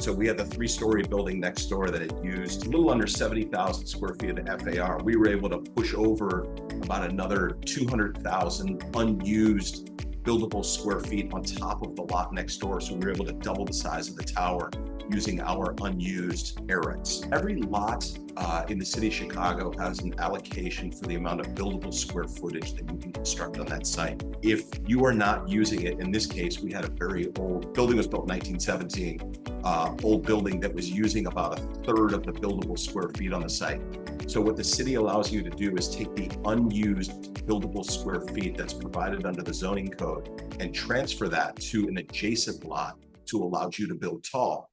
So we had the 3-story building next door that had used a little under 70,000 square feet of FAR. We were able to push over about another 200,000 unused buildable square feet on top of the lot next door. So we were able to double the size of the tower using our unused air rights. Every lot in the city of Chicago has an allocation for the amount of buildable square footage that you can construct on that site. If you are not using it, in this case, we had a very old building, was built in 1917, old building that was using about 1/3 of the buildable square feet on the site. So what the city allows you to do is take the unused buildable square feet that's provided under the zoning code and transfer that to an adjacent lot to allow you to build tall.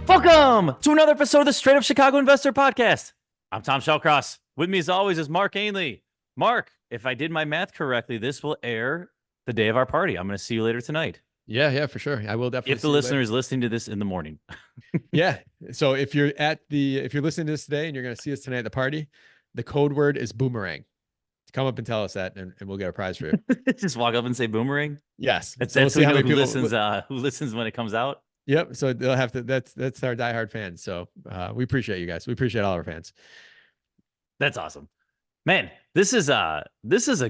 Welcome to another episode of the Straight Up Chicago Investor Podcast. I'm 𝗤𝗃𝗃𝗁. With me as always is 𝗧𝗏𝗃𝗃𝗁. Mark, if I did my math correctly, this will air the day of our party. I'm going to see you later tonight. Yeah, for sure. I will definitely. If the listener is listening to this in the morning. Yeah. So if you're listening to this today and you're going to see us tonight at the party, the code word is boomerang. Come up and tell us that, and we'll get a prize for you. Just walk up and say boomerang. Yes. That's so we'll who listens when it comes out. Yep. So they'll have to. That's our diehard fans. So we appreciate you guys. We appreciate all our fans. That's awesome, man. This is a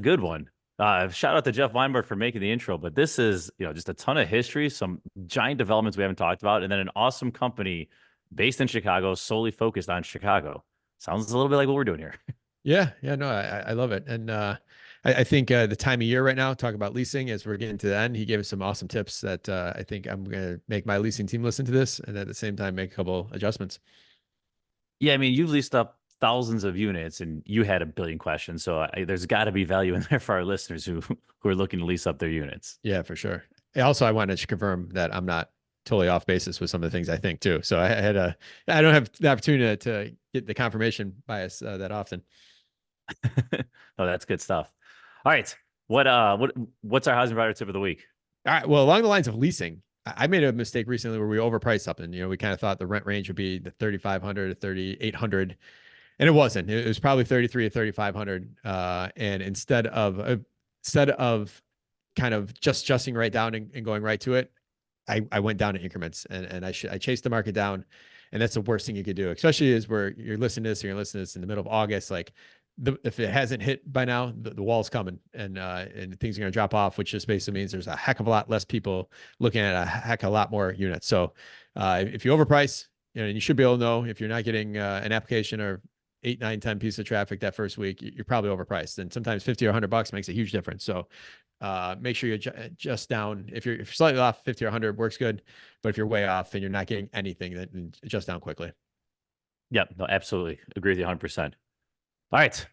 good one. Shout out to Jeff Weinberg for making the intro, but this is, just a ton of history, some giant developments we haven't talked about, and then an awesome company based in Chicago, solely focused on Chicago. Sounds a little bit like what we're doing here. Yeah. No, I love it. And I think the time of year right now, talk about leasing as we're getting to the end, he gave us some awesome tips that I think I'm going to make my leasing team listen to this and at the same time make a couple adjustments. Yeah. I mean, you've leased up thousands of units and you had a billion questions. So there's got to be value in there for our listeners who are looking to lease up their units. Yeah, for sure. Also, I wanted to confirm that I'm not totally off basis with some of the things I think too. So I don't have the opportunity to get the confirmation bias that often. Oh, that's good stuff. All right. What's our housing provider tip of the week? All right. Well, along the lines of leasing, I made a mistake recently where we overpriced something. We kind of thought the rent range would be the 3,500 to 3,800. And it wasn't. It was probably 33 to 3,500. And instead of kind of just adjusting right down and going right to it, I went down in increments and I chased the market down. And that's the worst thing you could do, especially as you're listening to this, you're listening to this in the middle of August. Like if it hasn't hit by now, the wall's coming and things are going to drop off, which just basically means there's a heck of a lot less people looking at a heck of a lot more units. So if you overprice, you should be able to know if you're not getting an application or 8, 9, 10 pieces of traffic that first week, you're probably overpriced. And sometimes $50 or $100 makes a huge difference. So make sure you adjust down. If you're slightly off, 50 or 100 works good. But if you're way off and you're not getting anything, then adjust down quickly. Yep. No, absolutely. Agree with you 100%. All right.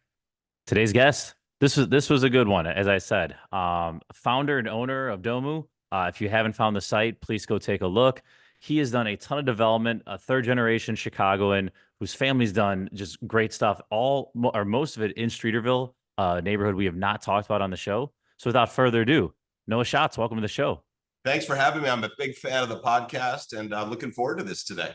Today's guest. This was a good one. As I said, founder and owner of Domu. If you haven't found the site, please go take a look. He has done a ton of development, a 3rd-generation Chicagoan whose family's done just great stuff, most of it in Streeterville, neighborhood we have not talked about on the show. So without further ado, 𝗏𝘁𝗏𝗃𝗏, welcome to the show. Thanks for having me. I'm a big fan of the podcast and looking forward to this today.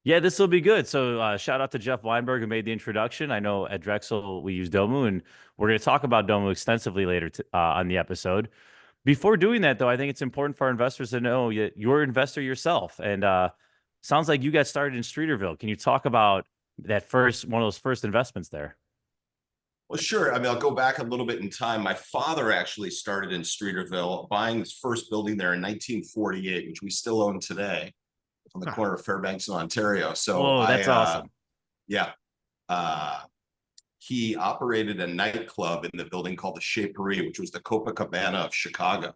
Yeah, this will be good. So shout out to Jeff Weinberg who made the introduction. I know at Drexel we use Domu, and we're going to talk about Domu extensively later on the episode. Before doing that, though, I think it's important for our investors to know you're an investor yourself. And sounds like you got started in Streeterville. Can you talk about one of those first investments there? Well, sure. I mean, I'll go back a little bit in time. My father actually started in Streeterville, buying his first building there in 1948, which we still own today, on the corner of Fairbanks and Ontario. So that's awesome. Yeah. He operated a nightclub in the building called the 𝗕𝗵𝗶𝗵𝗁, which was the 𝗑𝗵𝗶𝗵𝗵 of Chicago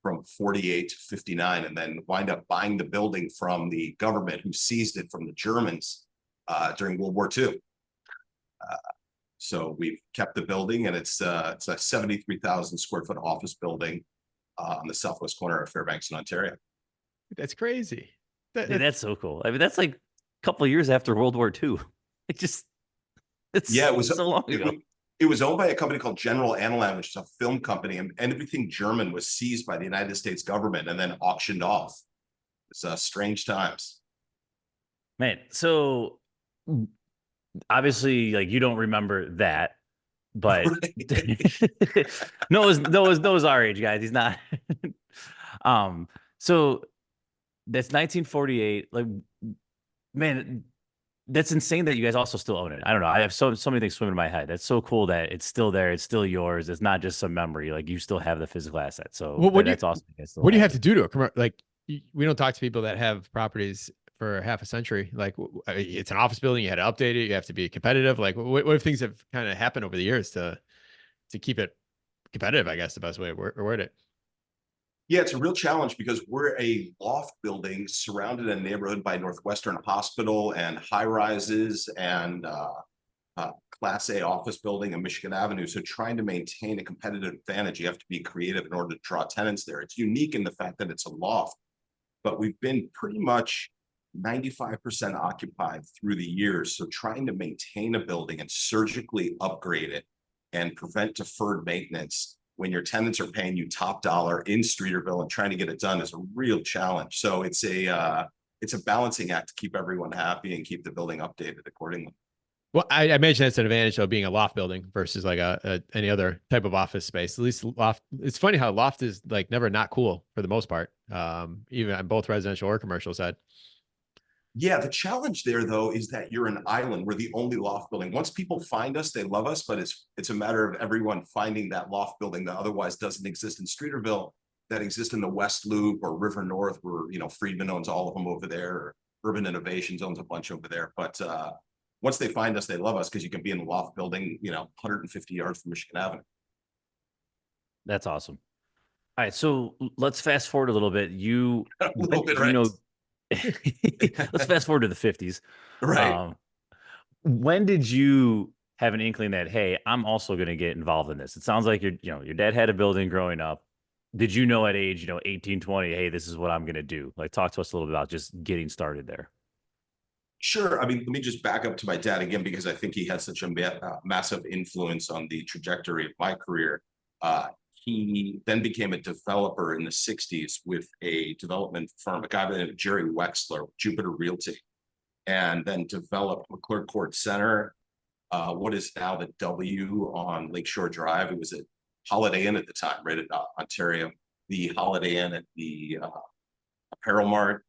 from 48 to 59, and then wind up buying the building from the government who seized it from the Germans during World War II. So we've kept the building, and it's a 73,000 square foot office building on the southwest corner of Fairbanks and Ontario. That's crazy. That's so cool. I mean, that's like a couple of years after World War II. It was so long ago. It was owned by a company called General Analan, which is a film company, and everything German was seized by the United States government and then auctioned off. It's strange times. Man, so obviously, like, you don't remember that. but Noah's our age, guys. He's not. So that's 1948. Like, man, that's insane that you guys also still own it. I don't know. I have so many things swimming in my head. That's so cool that it's still there. It's still yours. It's not just some memory. Like, you still have the physical asset. So that's awesome. You guys still what do you have have to do to it? Like, we don't talk to people that have properties for half a century. Like, it's an office building. You had to update it. You have to be competitive. Like, what if things have kind of happened over the years to keep it competitive? I guess the best way to word it. Yeah, it's a real challenge because we're a loft building surrounded in a neighborhood by Northwestern Hospital and high rises and Class A office building on Michigan Avenue. So trying to maintain a competitive advantage, you have to be creative in order to draw tenants there. It's unique in the fact that it's a loft, but we've been pretty much 95% occupied through the years. So trying to maintain a building and surgically upgrade it and prevent deferred maintenance when your tenants are paying you top dollar in Streeterville and trying to get it done is a real challenge. So it's a balancing act to keep everyone happy and keep the building updated accordingly. Well, I imagine that's an advantage of being a loft building versus like any other type of office space. At least loft. It's funny how loft is like never not cool for the most part, even on both residential or commercial side. Yeah, the challenge there though is that you're an island. We're the only loft building. Once people find us, they love us, but it's a matter of everyone finding that loft building that otherwise doesn't exist in Streeterville, that exists in the West Loop or River North, where Friedman owns all of them over there, or Urban Innovations owns a bunch over there. But once they find us, they love us because you can be in the loft building, 150 yards from Michigan Avenue. That's awesome. All right, so let's fast forward a little bit. Let's fast forward to the 50s. Right. When did you have an inkling that, hey, I'm also going to get involved in this? It sounds like your dad had a building growing up. Did you know at age 18, 20, hey, this is what I'm going to do? Like, talk to us a little bit about just getting started there. Sure. I mean, let me just back up to my dad again, because I think he had such a massive influence on the trajectory of my career. He then became a developer in the 60s with a development firm, a guy by the name of 𝗬𝘃𝗲𝗃, Jupiter Realty, and then developed McClure Court Center, what is now the W on Lakeshore Drive. It was a Holiday Inn at the time, right at Ontario, the Holiday Inn at the Apparel Mart,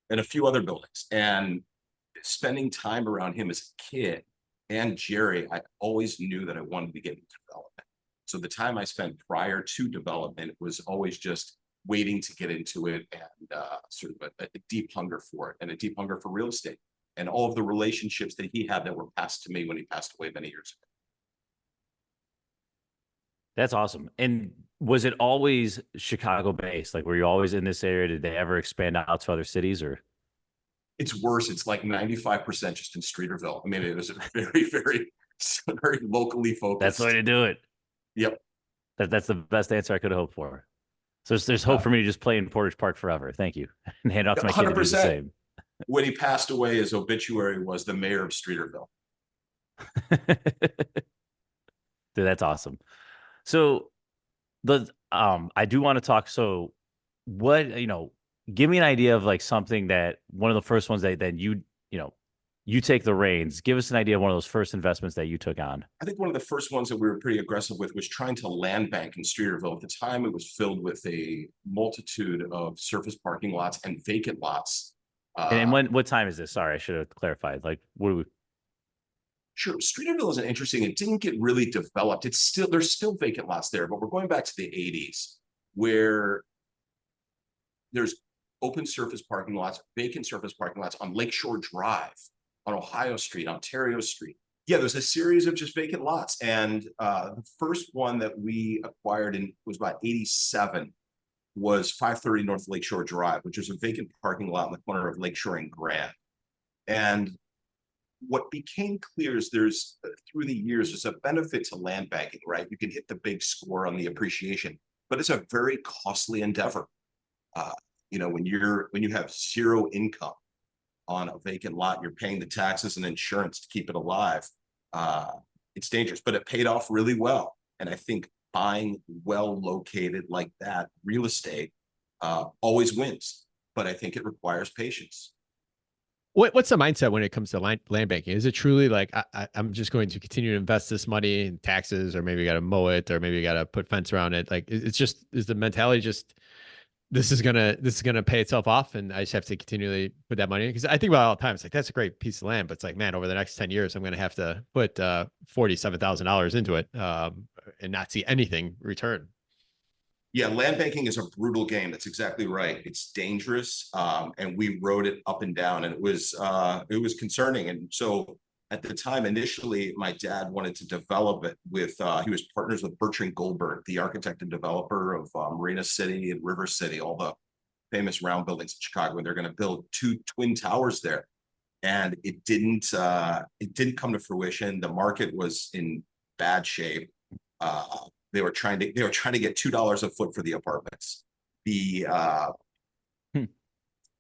and a few other buildings. And spending time around him as a kid and Jerry, I always knew that I wanted to get into development. So the time I spent prior to development was always just waiting to get into it, and sort of a deep hunger for it and a deep hunger for real estate and all of the relationships that he had that were passed to me when he passed away many years ago. That's awesome. And was it always Chicago based? Like, were you always in this area? Did they ever expand out to other cities, or? It's worse. It's like 95% just in Streeterville. I mean, it was a very, very, very locally focused. That's the way to do it. Yep. That's the best answer I could have hoped for. So there's hope for me to just play in Portage Park forever. Thank you. And hand off to my kid to do the same. When he passed away, his obituary was the mayor of Streeterville. Dude, that's awesome. So I do want to talk. So what, give me an idea of like something that one of the first ones that you take the reins. Give us an idea of one of those first investments that you took on. I think one of the first ones that we were pretty aggressive with was trying to land bank in Streeterville. At the time, it was filled with a multitude of surface parking lots and vacant lots. And what time is this? Sorry, I should have clarified. Like, what do we? Sure. Streeterville is interesting. It didn't get really developed. There's still vacant lots there, but we're going back to the 80s where there's open surface parking lots, vacant surface parking lots on Lakeshore Drive, on Ohio Street, Ontario Street. Yeah, there's a series of just vacant lots. And the first one that we acquired was about 87 was 530 North Lakeshore Drive, which is a vacant parking lot in the corner of Lakeshore and Grand. And what became clear is through the years, there's a benefit to land banking, right? You can hit the big score on the appreciation, but it's a very costly endeavor. When you have zero income on a vacant lot, you're paying the taxes and insurance to keep it alive. It's dangerous, but it paid off really well. And I think buying well located like that real estate always wins, but I think it requires patience. What's the mindset when it comes to land banking? Is it truly like I'm just going to continue to invest this money in taxes, or maybe you got to mow it, or maybe you got to put fence around it? Like it's just, is the mentality just this is gonna pay itself off, and I just have to continually put that money in? Because I think about it all the time. It's like, that's a great piece of land, but it's like, man, over the next 10 years, I'm gonna have to put $47,000 into it, and not see anything return. Yeah, land banking is a brutal game. That's exactly right. It's dangerous, and we rode it up and down, and it was concerning. And so at the time, initially, my dad wanted to develop it with. He was partners with 𝗤𝘃𝗲𝗀𝗃, the architect and developer of Marina City and River City, all the famous round buildings in Chicago. And they're going to build 2 twin towers there, and it didn't come to fruition. The market was in bad shape. They were trying to get $2 a foot for the apartments.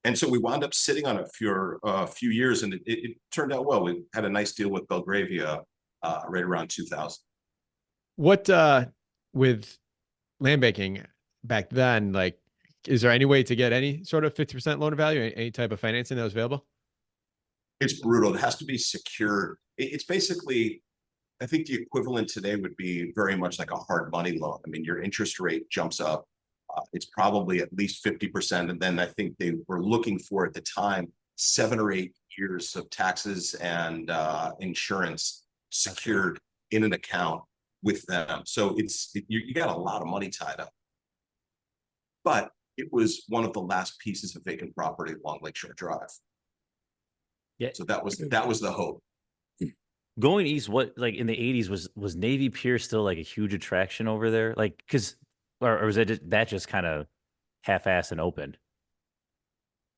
And so we wound up sitting on it for a few years, and it turned out well. We had a nice deal with Belgravia right around 2000. What with land banking back then, like, is there any way to get any sort of 50% loan to value, any type of financing that was available? It's brutal. It has to be secured. It's basically, I think the equivalent today would be very much like a hard money loan. I mean, your interest rate jumps up. It's probably at least 50%. And then I think they were looking for, at the time, 7 or 8 years of taxes and insurance secured in an account with them. So you got a lot of money tied up. But it was one of the last pieces of vacant property along Lakeshore Drive. Yeah. So that was the hope. Going east, what, like in the 80s, was Navy Pier still like a huge attraction over there? Like, because or was that just kind of half-assed and open?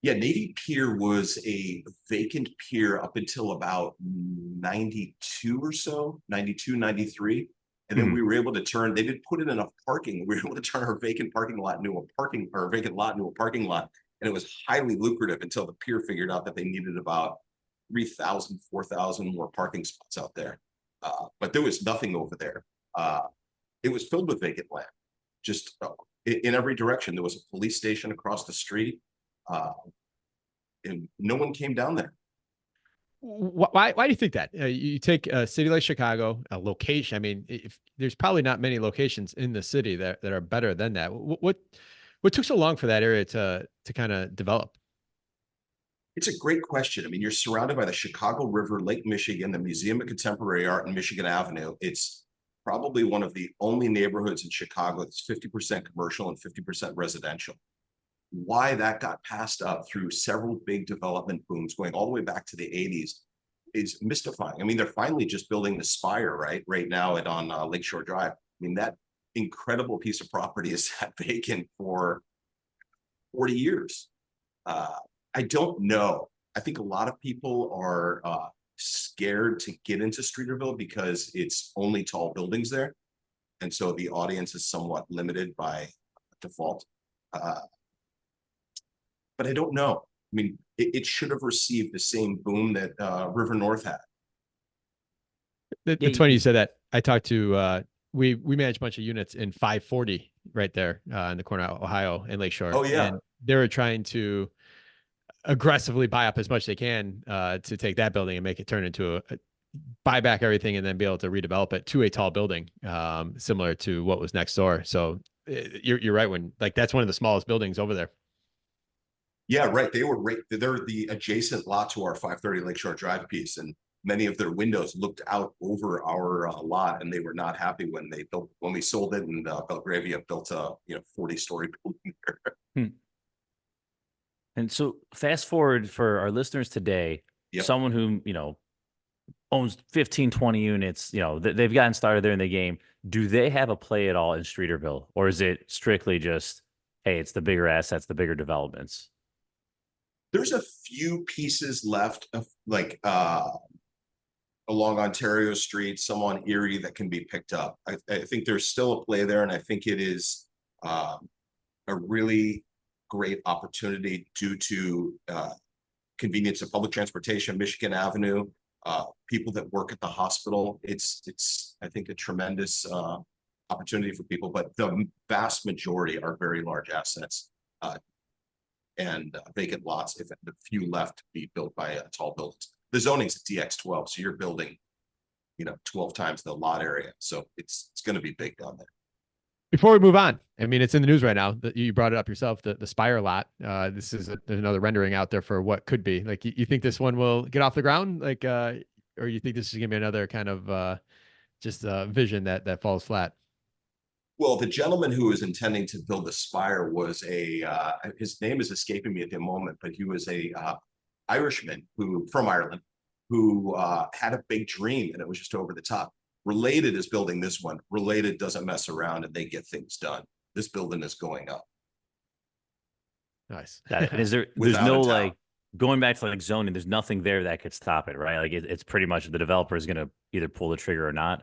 Yeah, Navy Pier was a vacant pier up until about 92 or so, 92, 93. And then we were able to they did put in enough parking. We were able to turn our vacant parking lot into a vacant lot into a parking lot. And it was highly lucrative until the pier figured out that they needed about 3,000, 4,000 more parking spots out there. But there was nothing over there. It was filled with vacant land, just in every direction. There was a police station across the street, and no one came down there. Why do you think that? You take a city like Chicago, a location. I mean, if there's probably not many locations in the city that are better than that. What took so long for that area to kind of develop? It's a great question. I mean, you're surrounded by the Chicago River, Lake Michigan, the Museum of Contemporary Art, and Michigan Avenue. It's probably one of the only neighborhoods in Chicago that's 50% commercial and 50% residential. Why that got passed up through several big development booms going all the way back to the 80s is mystifying. I mean, they're finally just building the Spire right now on Lakeshore Drive. I mean, that incredible piece of property is sat vacant for 40 years. I don't know. I think a lot of people are scared to get into Streeterville because it's only tall buildings there. And so the audience is somewhat limited by default. But I don't know. I mean, it should have received the same boom that River North had. It's funny you said that. I talked to, we manage a bunch of units in 540 right there in the corner of Ohio and Lakeshore. Oh, yeah. And they were trying to aggressively buy up as much as they can to take that building and make it turn into buy back everything and then be able to redevelop it to a tall building similar to what was next door. So you're right, when like that's one of the smallest buildings over there. Yeah, right. They're the adjacent lot to our 530 Lakeshore Drive piece, and many of their windows looked out over our lot, and they were not happy when we sold it, and Belgravia built a 40-story building there. And so fast forward for our listeners today, someone who, owns 15, 20 units, they've gotten started there in the game. Do they have a play at all in Streeterville, or is it strictly just, hey, it's the bigger assets, the bigger developments? There's a few pieces left of along Ontario Street, some on Erie that can be picked up. I think there's still a play there, and I think it is a really great opportunity due to convenience of public transportation, Michigan Avenue, people that work at the hospital. It's I think a tremendous opportunity for people, but the vast majority are very large assets. and vacant lots, if the few left to be built by tall buildings. The zoning's DX12, so you're building, 12 times the lot area. So it's going to be big down there. Before we move on, I mean, it's in the news right now that you brought it up yourself, the Spire lot. This is another rendering out there for what could be. Like, you think this one will get off the ground? Like, or you think this is going to be another kind of just vision that falls flat? Well, the gentleman who was intending to build the Spire was his name is escaping me at the moment, but he was a Irishman from Ireland who had a big dream, and it was just over the top. Related is building this one. Related doesn't mess around, and they get things done. This building is going up. Nice. There's no like going back to like zoning, there's nothing there that could stop it, right? Like it's pretty much the developer is going to either pull the trigger or not.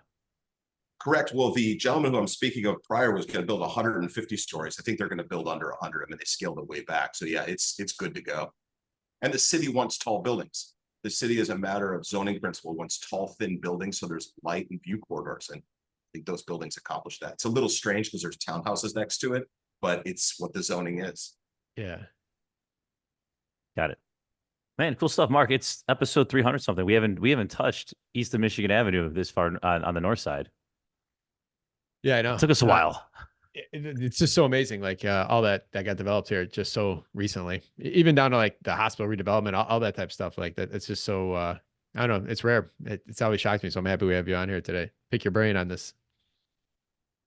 Correct. Well, the gentleman who I'm speaking of prior was going to build 150 stories. I think they're going to build under 100. I mean, they scaled it way back. So yeah, it's good to go. And the city wants tall buildings. The city, as a matter of zoning principle, wants tall, thin buildings, so there's light and view corridors, and I think those buildings accomplish that. It's a little strange because there's townhouses next to it, but it's what the zoning is. Yeah. Got it. Man, cool stuff, Mark. It's episode 300 something. We haven't touched east of Michigan Avenue this far on the north side. Yeah, I know. It took us a while. It's just so amazing, like all that got developed here just so recently, even down to like the hospital redevelopment, all that type of stuff like that. It's just so I don't know, it's rare. It's always shocked me, so I'm happy we have you on here today. Pick your brain on this.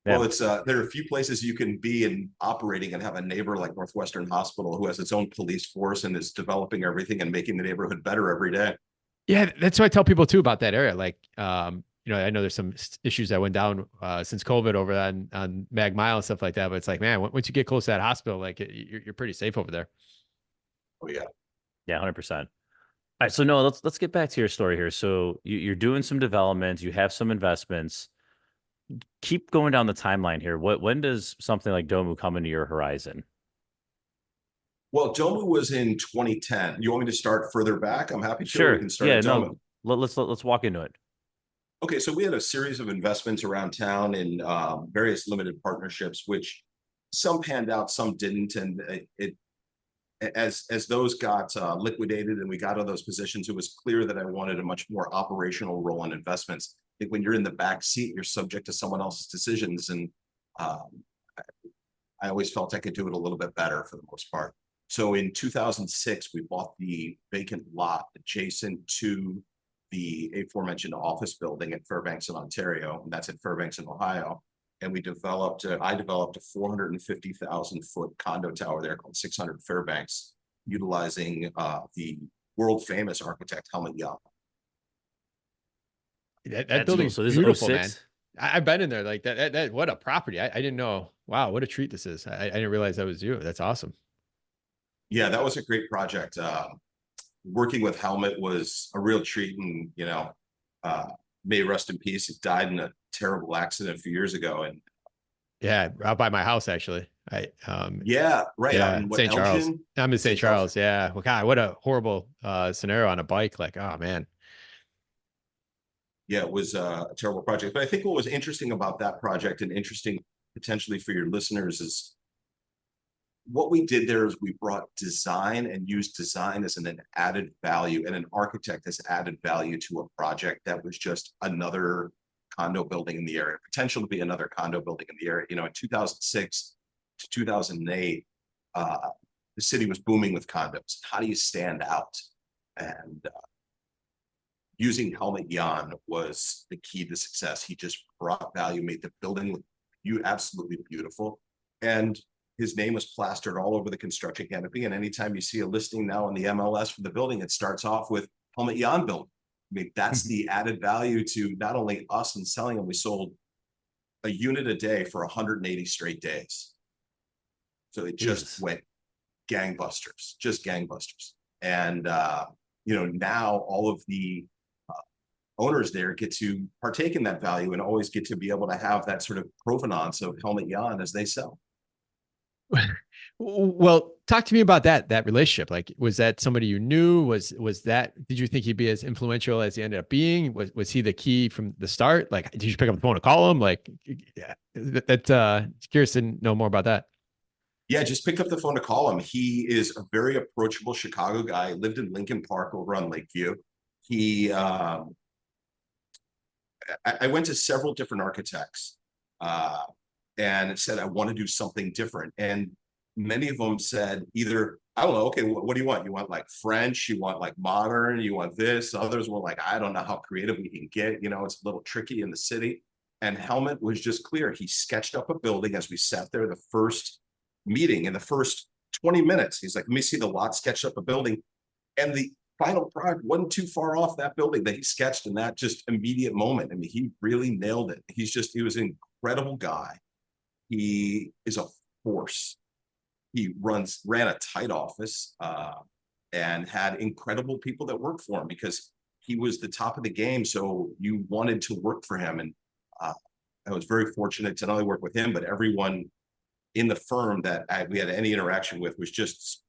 Well, it's there are a few places you can be and operating and have a neighbor like Northwestern Hospital who has its own police force and is developing everything and making the neighborhood better every day. Yeah, that's what I tell people too about that area. Like I know there's some issues that went down since COVID over on 𝗦𝗃𝗶𝗵𝗁 and stuff like that. But it's like, man, once you get close to that hospital, like you're pretty safe over there. Oh yeah, yeah, 100%. All right, so Noah, let's get back to your story here. So you're doing some development, you have some investments. Keep going down the timeline here. When does something like Domu come into your horizon? Well, Domu was in 2010. You want me to start further back? I'm happy to. Sure. We can start at Domu. No, let's walk into it. Okay, so we had a series of investments around town in various limited partnerships, which some panned out, some didn't, and as those got liquidated and we got out of those positions, it was clear that I wanted a much more operational role in investments. I think when you're in the back seat, you're subject to someone else's decisions, and I always felt I could do it a little bit better for the most part. So in 2006, we bought the vacant lot adjacent to the aforementioned office building at Fairbanks in Ontario, and that's at Fairbanks in Ohio. And I developed a 450,000-foot condo tower there called 600 Fairbanks, utilizing the world famous architect 𝗤𝗵𝗶𝗵𝗁. That building's so this beautiful, is man. I've been in there. Like that what a property. I didn't know. Wow, what a treat this is. I didn't realize that was you. That's awesome. Yeah, that was a great project. Working with 𝗤𝗵𝗶𝗵𝗁 was a real treat, and may rest in peace. It died in a terrible accident a few years ago, and yeah, out by my house actually. Yeah, right. Yeah, St. Charles. Elgin? I'm in St. Charles. Yeah. Well, God, what a horrible scenario on a bike. Like, oh man. Yeah, it was a terrible project. But I think what was interesting about that project, and interesting potentially for your listeners, is what we did there is we brought design and used design as an added value, and an architect as added value to a project that was just another condo building in the area, potential to be another condo building in the area. In 2006 to 2008, the city was booming with condos. How do you stand out? And using 𝗤𝗵𝗶𝗵𝗁 was the key to success. He just brought value, made the building look absolutely beautiful. And his name was plastered all over the construction canopy. And anytime you see a listing now on the MLS for the building, it starts off with 𝗤𝗵𝗶𝗵𝗁 building. I mean, that's the added value to not only us in selling them. We sold a unit a day for 180 straight days. So it just went gangbusters, just gangbusters. And, now all of the owners there get to partake in that value and always get to be able to have that sort of provenance of 𝗤𝗵𝗶𝗵𝗁 as they sell. Well, talk to me about that relationship. Like, was that somebody you knew? Did you think he'd be as influential as he ended up being? Was he the key from the start? Like, did you pick up the phone and call him? Like, yeah, curious to know more about that. Yeah, just picked up the phone to call him. He is a very approachable Chicago guy. Lived in Lincoln Park over on Lakeview. He, I went to several different architects and said, I want to do something different. And many of them said either, I don't know, okay, what do you want? You want like French, you want like modern, you want this. Others were like, I don't know how creative we can get, you know, it's a little tricky in the city. And 𝗏𝗏𝗃𝗵𝗁 was just clear. He sketched up a building as we sat there the first meeting. In the first 20 minutes, he's like, let me see the lot, sketched up a building. And the final product wasn't too far off that building that he sketched in that just immediate moment. I mean, he really nailed it. He was an incredible guy. He is a force. He ran a tight office and had incredible people that worked for him because he was the top of the game. So you wanted to work for him. And I was very fortunate to not only work with him, but everyone in the firm that we had any interaction with was just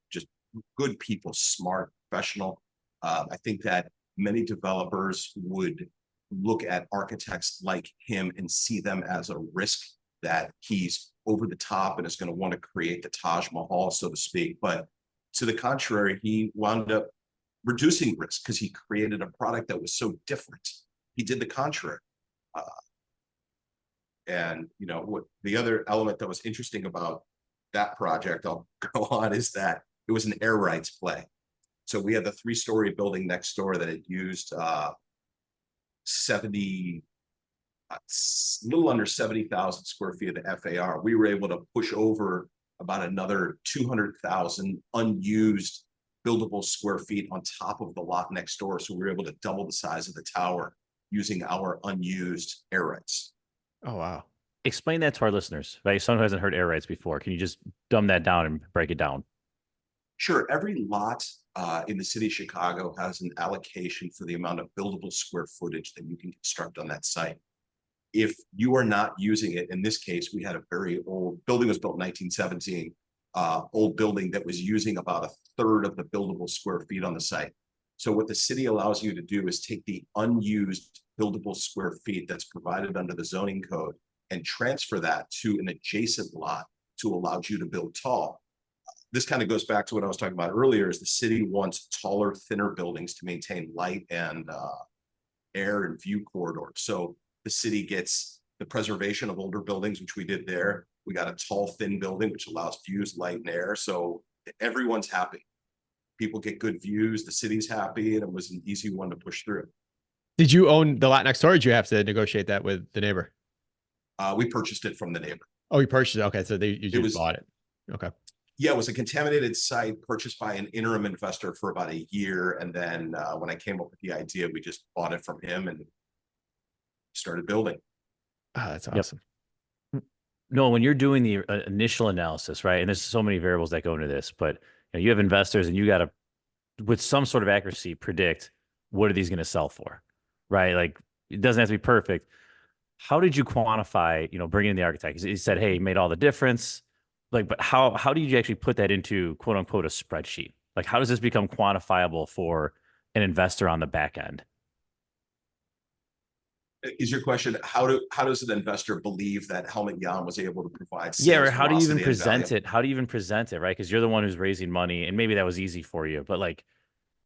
good people, smart, professional. I think that many developers would look at architects like him and see them as a risk, that he's over the top and is going to want to create the 𝗤𝘃𝗃𝗵𝘁, so to speak. But to the contrary, he wound up reducing risk because he created a product that was so different. He did the contrary. And you know what, the other element that was interesting about that project, I'll go on, is that it was an air rights play. So we had the 3-story building next door that had used a little under 70,000 square feet of FAR. We were able to push over about another 200,000 unused buildable square feet on top of the lot next door. So we were able to double the size of the tower using our unused air rights. Oh, wow. Explain that to our listeners, right? Someone who hasn't heard air rights before. Can you just dumb that down and break it down? Sure. Every lot in the city of Chicago has an allocation for the amount of buildable square footage that you can construct on that site. If you are not using it, in this case, we had a very old building, was built in 1917, old building that was using about 1/3 of the buildable square feet on the site. So what the city allows you to do is take the unused buildable square feet that's provided under the zoning code and transfer that to an adjacent lot to allow you to build tall. This kind of goes back to what I was talking about earlier, is the city wants taller, thinner buildings to maintain light and air and view corridors. So the city gets the preservation of older buildings, which we did there. We got a tall, thin building, which allows views, light, and air. So everyone's happy. People get good views, the city's happy, and it was an easy one to push through. Did you own the lot next door, or did you have to negotiate that with the neighbor? We purchased it from the neighbor. Oh, you purchased it. Okay, so you just bought it. Okay. Yeah, it was a contaminated site purchased by an interim investor for about a year. And then when I came up with the idea, we just bought it from him and started building. Oh, that's awesome. Yep. No, when you're doing the initial analysis, right? And there's so many variables that go into this, but you know, you have investors and you got to, with some sort of accuracy, predict what are these going to sell for, right? Like it doesn't have to be perfect. How did you quantify, you know, bringing in the architect? He said, hey, he made all the difference. Like, but how do you actually put that into quote unquote a spreadsheet? Like, how does this become quantifiable for an investor on the back end? Is your question, how does an investor believe that 𝗏𝗏𝗃𝗵𝗁 was able to provide sales, yeah, or how do you even velocity, and present value? it? How do you even present it, right? Because you're the one who's raising money, and maybe that was easy for you, but like,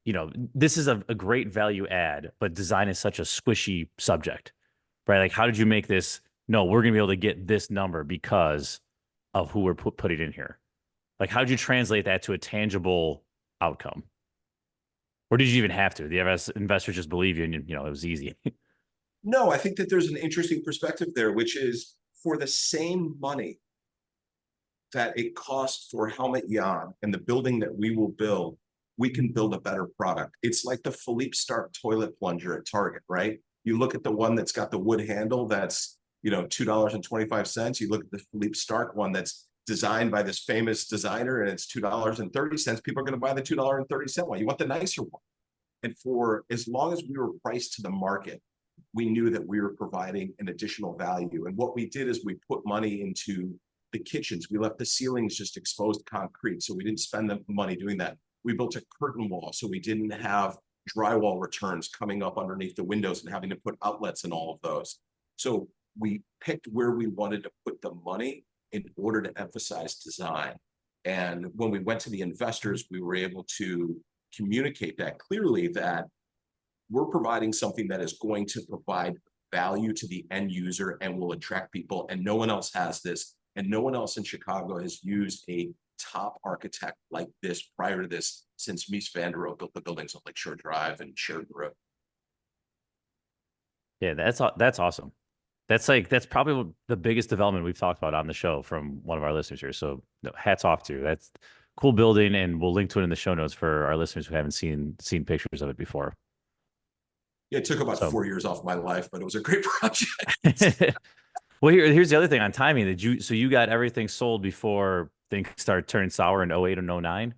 you know, this is a great value add, but design is such a squishy subject, right? Like, how did you make this? No, we're gonna be able to get this number because of who we're putting in here. Like, how did you translate that to a tangible outcome? Or did you even have to? The investors just believe you, and you know it was easy. No, I think that there's an interesting perspective there, which is for the same money that it costs for 𝗏𝗏𝗃𝗵𝗁 and the building that we will build, we can build a better product. It's like the 𝗤𝘃𝗃𝗀𝘀 toilet plunger at Target, right? You look at the one that's got the wood handle that's, you know, $2.25. You look at the 𝗤𝘃𝗃𝗀𝗀 one that's designed by this famous designer and it's $2.30. People are going to buy the $2.30 one. You want the nicer one. And for as long as we were priced to the market, we knew that we were providing an additional value. And what we did is we put money into the kitchens. We left the ceilings just exposed concrete. So we didn't spend the money doing that. We built a curtain wall. So we didn't have drywall returns coming up underneath the windows and having to put outlets in all of those. So we picked where we wanted to put the money in order to emphasize design. And when we went to the investors, we were able to communicate that clearly, that we're providing something that is going to provide value to the end user and will attract people. And no one else has this. And no one else in Chicago has used a top architect like this prior to this since 𝗵𝘃𝗶𝗵𝗁𝗏 built the buildings on Lakeshore Drive and Sheridan Road. Yeah, that's awesome. That's probably the biggest development we've talked about on the show from one of our listeners here. So hats off to you. That's cool building, and we'll link to it in the show notes for our listeners who haven't seen pictures of it before. Yeah, it took about 4 years off my life, but it was a great project. Well, here's the other thing on timing. So you got everything sold before things started turning sour in 08 and 09?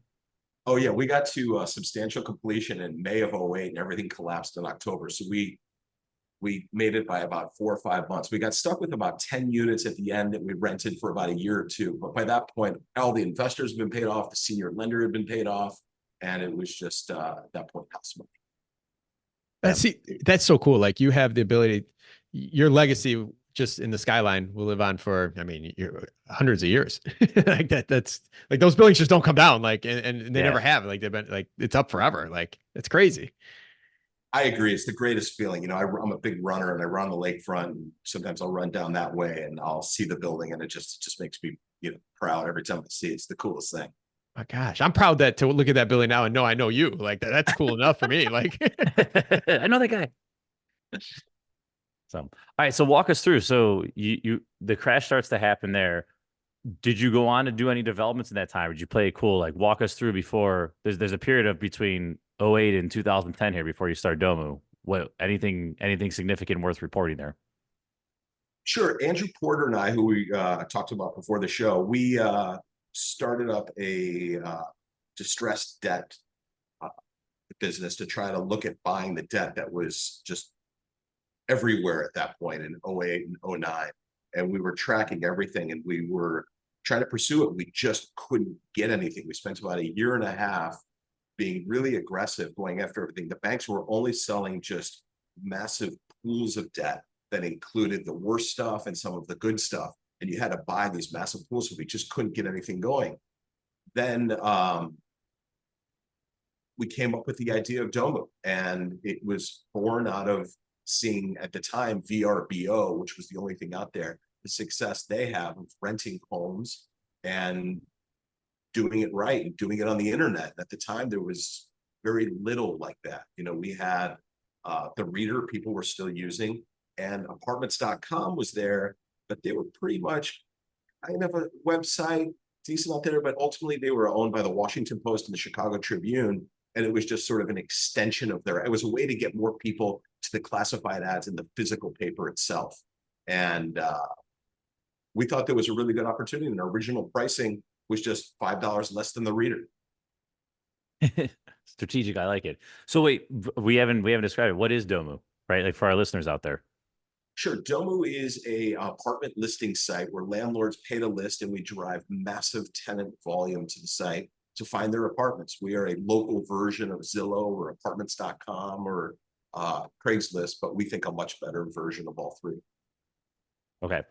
Oh yeah, we got to substantial completion in May of 08 and everything collapsed in October. So we made it by about 4 or 5 months. We got stuck with about 10 units at the end that we rented for about a year or two. But by that point, all the investors have been paid off, the senior lender had been paid off, and it was just at that point house money. That's so cool. Like, you have the ability, your legacy just in the skyline will live on for, I mean, hundreds of years. Like that's like, those buildings just don't come down. Like, and they never have. Like, they've been like, it's up forever. Like, it's crazy. I agree. It's the greatest feeling. You know, I'm a big runner and I run the lakefront. And sometimes I'll run down that way and I'll see the building, and it just makes me, proud every time I see it. It's the coolest thing. My gosh, I'm proud to look at that building now and know I know you. Like, that's cool enough for me. Like, I know that guy. So, all right. So walk us through. So the crash starts to happen there. Did you go on to do any developments in that time? Or did you play it cool? Like, walk us through before there's a period of between 08 and 2010 here before you start Domu. What, anything significant worth reporting there? Sure. Andrew Porter and I, who we talked about before the show, we started up a distressed debt business to try to look at buying the debt that was just everywhere at that point in 08 and 09. And we were tracking everything, and we were trying to pursue it. We just couldn't get anything. We spent about a year and a half being really aggressive, going after everything. The banks were only selling just massive pools of debt that included the worst stuff and some of the good stuff. And you had to buy these massive pools, so we just couldn't get anything going. Then we came up with the idea of Domu, and it was born out of seeing at the time VRBO, which was the only thing out there, the success they have of renting homes and doing it right and doing it on the internet. At the time, there was very little like that. We had the Reader people were still using, and apartments.com was there, but they were pretty much kind of a website, decent out there, but ultimately they were owned by the Washington Post and the Chicago Tribune. And it was just sort of an extension of it was a way to get more people to the classified ads in the physical paper itself. And we thought there was a really good opportunity, and our original pricing was just $5 less than the Reader. Strategic. I like it. So wait, we haven't described it. What is Domu, right? Like, for our listeners out there. Sure. Domu is a apartment listing site where landlords pay to list, and we drive massive tenant volume to the site to find their apartments. We are a local version of Zillow or apartments.com or Craigslist, but we think a much better version of all three. Okay.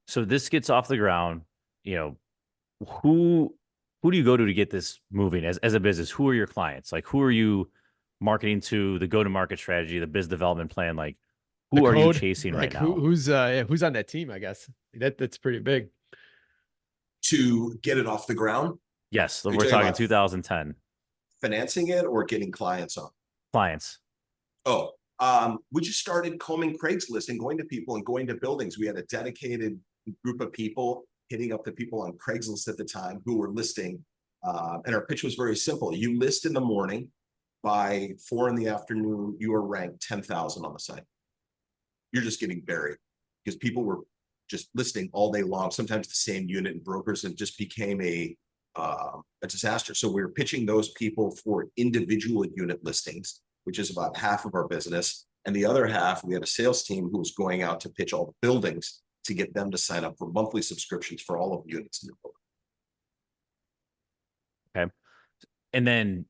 So this gets off the ground. Who do you go to get this moving as a business? Who are your clients? Like, who are you marketing to, the go-to-market strategy, the biz development plan? Like, who are you chasing right now? Who's on that team? I guess that's pretty big. To get it off the ground? Yes, we're talking 2010. Financing it or getting clients on? Clients. Oh, we just started combing Craigslist and going to people and going to buildings. We had a dedicated group of people hitting up the people on Craigslist at the time who were listing. And our pitch was very simple. You list in the morning, by 4 p.m, you are ranked 10,000 on the site. You're just getting buried because people were just listing all day long, sometimes the same unit, and brokers, and just became a disaster. So we were pitching those people for individual unit listings, which is about half of our business. And the other half, we had a sales team who was going out to pitch all the buildings to get them to sign up for monthly subscriptions for all of the units in the building. Okay. And then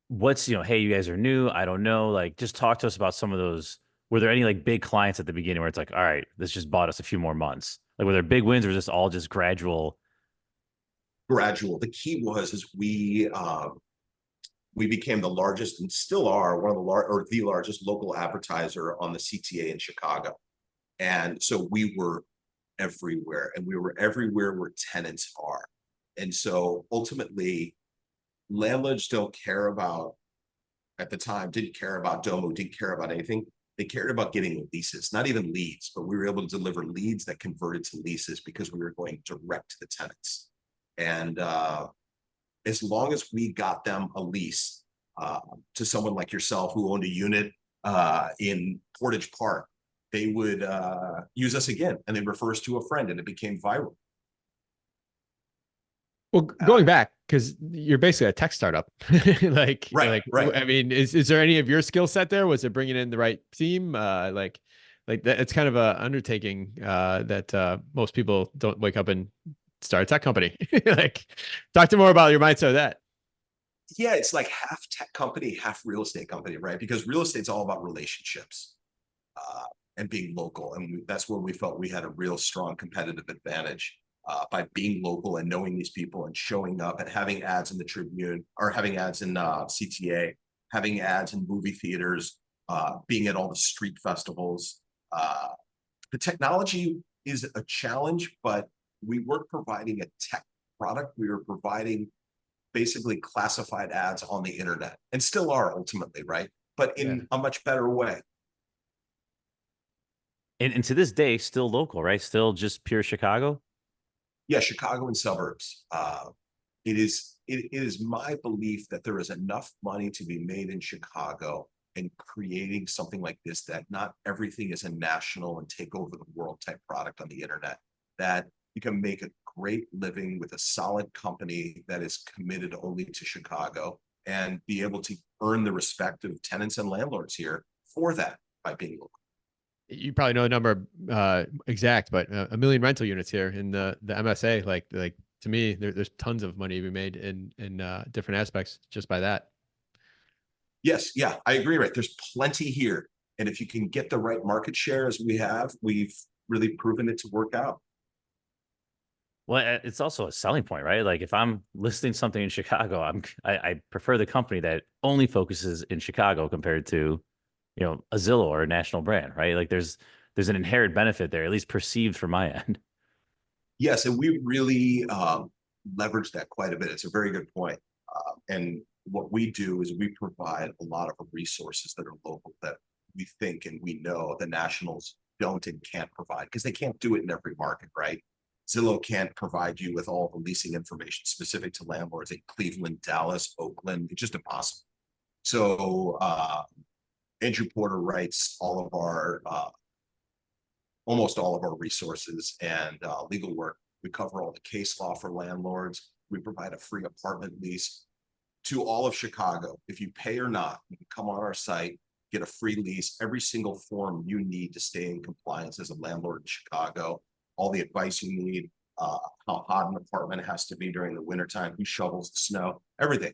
what's, hey, you guys are new. I don't know. Like, just talk to us about some of those. Were there any like big clients at the beginning where it's like, all right, this just bought us a few more months? Like, were there big wins, or is this all just gradual gradual. The key is we became the largest and still are one of the largest local advertiser on the CTA in Chicago. And so we were everywhere, and we were everywhere where tenants are. And so ultimately, landlords don't care about, at the time, didn't care about Domu, didn't care about anything. They cared about getting leases, not even leads, but we were able to deliver leads that converted to leases because we were going direct to the tenants. And as long as we got them a lease to someone like yourself who owned a unit in Portage Park, they would use us again, and they refer us to a friend, and it became viral. Well, going back, because you're basically a tech startup, right. I mean, is there any of your skill set there? Was it bringing in the right team? Like that, it's kind of a undertaking that most people don't wake up and start a tech company. Like, talk to more about your mindset of that. Yeah, it's like half tech company, half real estate company, right? Because real estate's all about relationships and being local, and that's where we felt we had a real strong competitive advantage. By being local and knowing these people and showing up and having ads in the Tribune, or having ads in CTA, having ads in movie theaters, being at all the street festivals. The technology is a challenge, but we weren't providing a tech product. We were providing basically classified ads on the internet, and still are ultimately, right? But in a much better way. And to this day, still local, right? Still just pure Chicago? Yeah, Chicago and suburbs. It is my belief that there is enough money to be made in Chicago and creating something like this, that not everything is a national and take over the world type product on the internet, that you can make a great living with a solid company that is committed only to Chicago and be able to earn the respect of tenants and landlords here for that by being local. You probably know the number exact, but 1 million rental units here in the MSA. Like to me, there's tons of money to be made in different aspects just by that. Yes, yeah, I agree. Right, there's plenty here, and if you can get the right market share as we have, we've really proven it to work out. Well, it's also a selling point, right? Like, if I'm listing something in Chicago, I prefer the company that only focuses in Chicago compared to, you know, a Zillow or a national brand, right? Like, there's an inherent benefit there, at least perceived from my end. Yes, and we really leverage that quite a bit. It's a very good point. And what we do is we provide a lot of resources that are local, that we think and we know the nationals don't and can't provide, because they can't do it in every market, right? Zillow can't provide you with all the leasing information specific to landlords in Cleveland, Dallas, Oakland. It's just impossible. So Andrew Porter writes all of our almost all of our resources and legal work. We cover all the case law for landlords. We provide a free apartment lease to all of Chicago. If you pay or not, you can come on our site, get a free lease, every single form you need to stay in compliance as a landlord in Chicago, all the advice you need, how hot an apartment has to be during the wintertime, who shovels the snow, everything.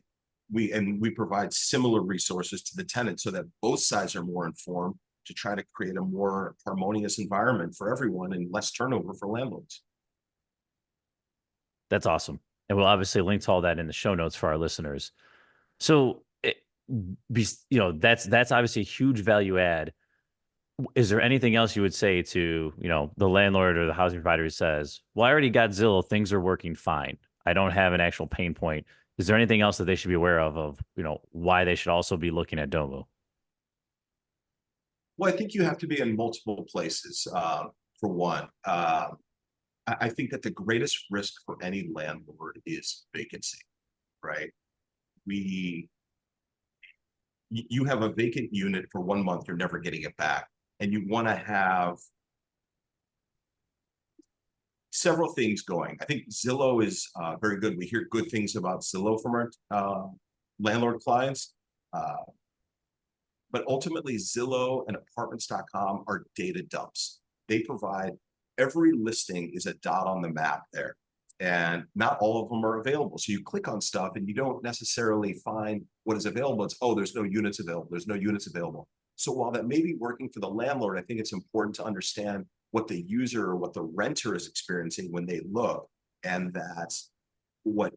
We provide similar resources to the tenant so that both sides are more informed, to try to create a more harmonious environment for everyone and less turnover for landlords. That's awesome. And we'll obviously link to all that in the show notes for our listeners. So, that's obviously a huge value add. Is there anything else you would say to, the landlord or the housing provider who says, well, I already got Zillow, things are working fine, I don't have an actual pain point? Is there anything else that they should be aware of, why they should also be looking at Domu? Well, I think you have to be in multiple places. For one, I think that the greatest risk for any landlord is vacancy, right? You have a vacant unit for 1 month, you're never getting it back. And you want to have several things going. I think Zillow is very good. We hear good things about Zillow from our landlord clients. But ultimately, Zillow and apartments.com are data dumps. They provide, every listing is a dot on the map there, and not all of them are available. So you click on stuff and you don't necessarily find what is available. It's, oh, there's no units available. There's no units available. So while that may be working for the landlord, I think it's important to understand what the user or what the renter is experiencing when they look, and that what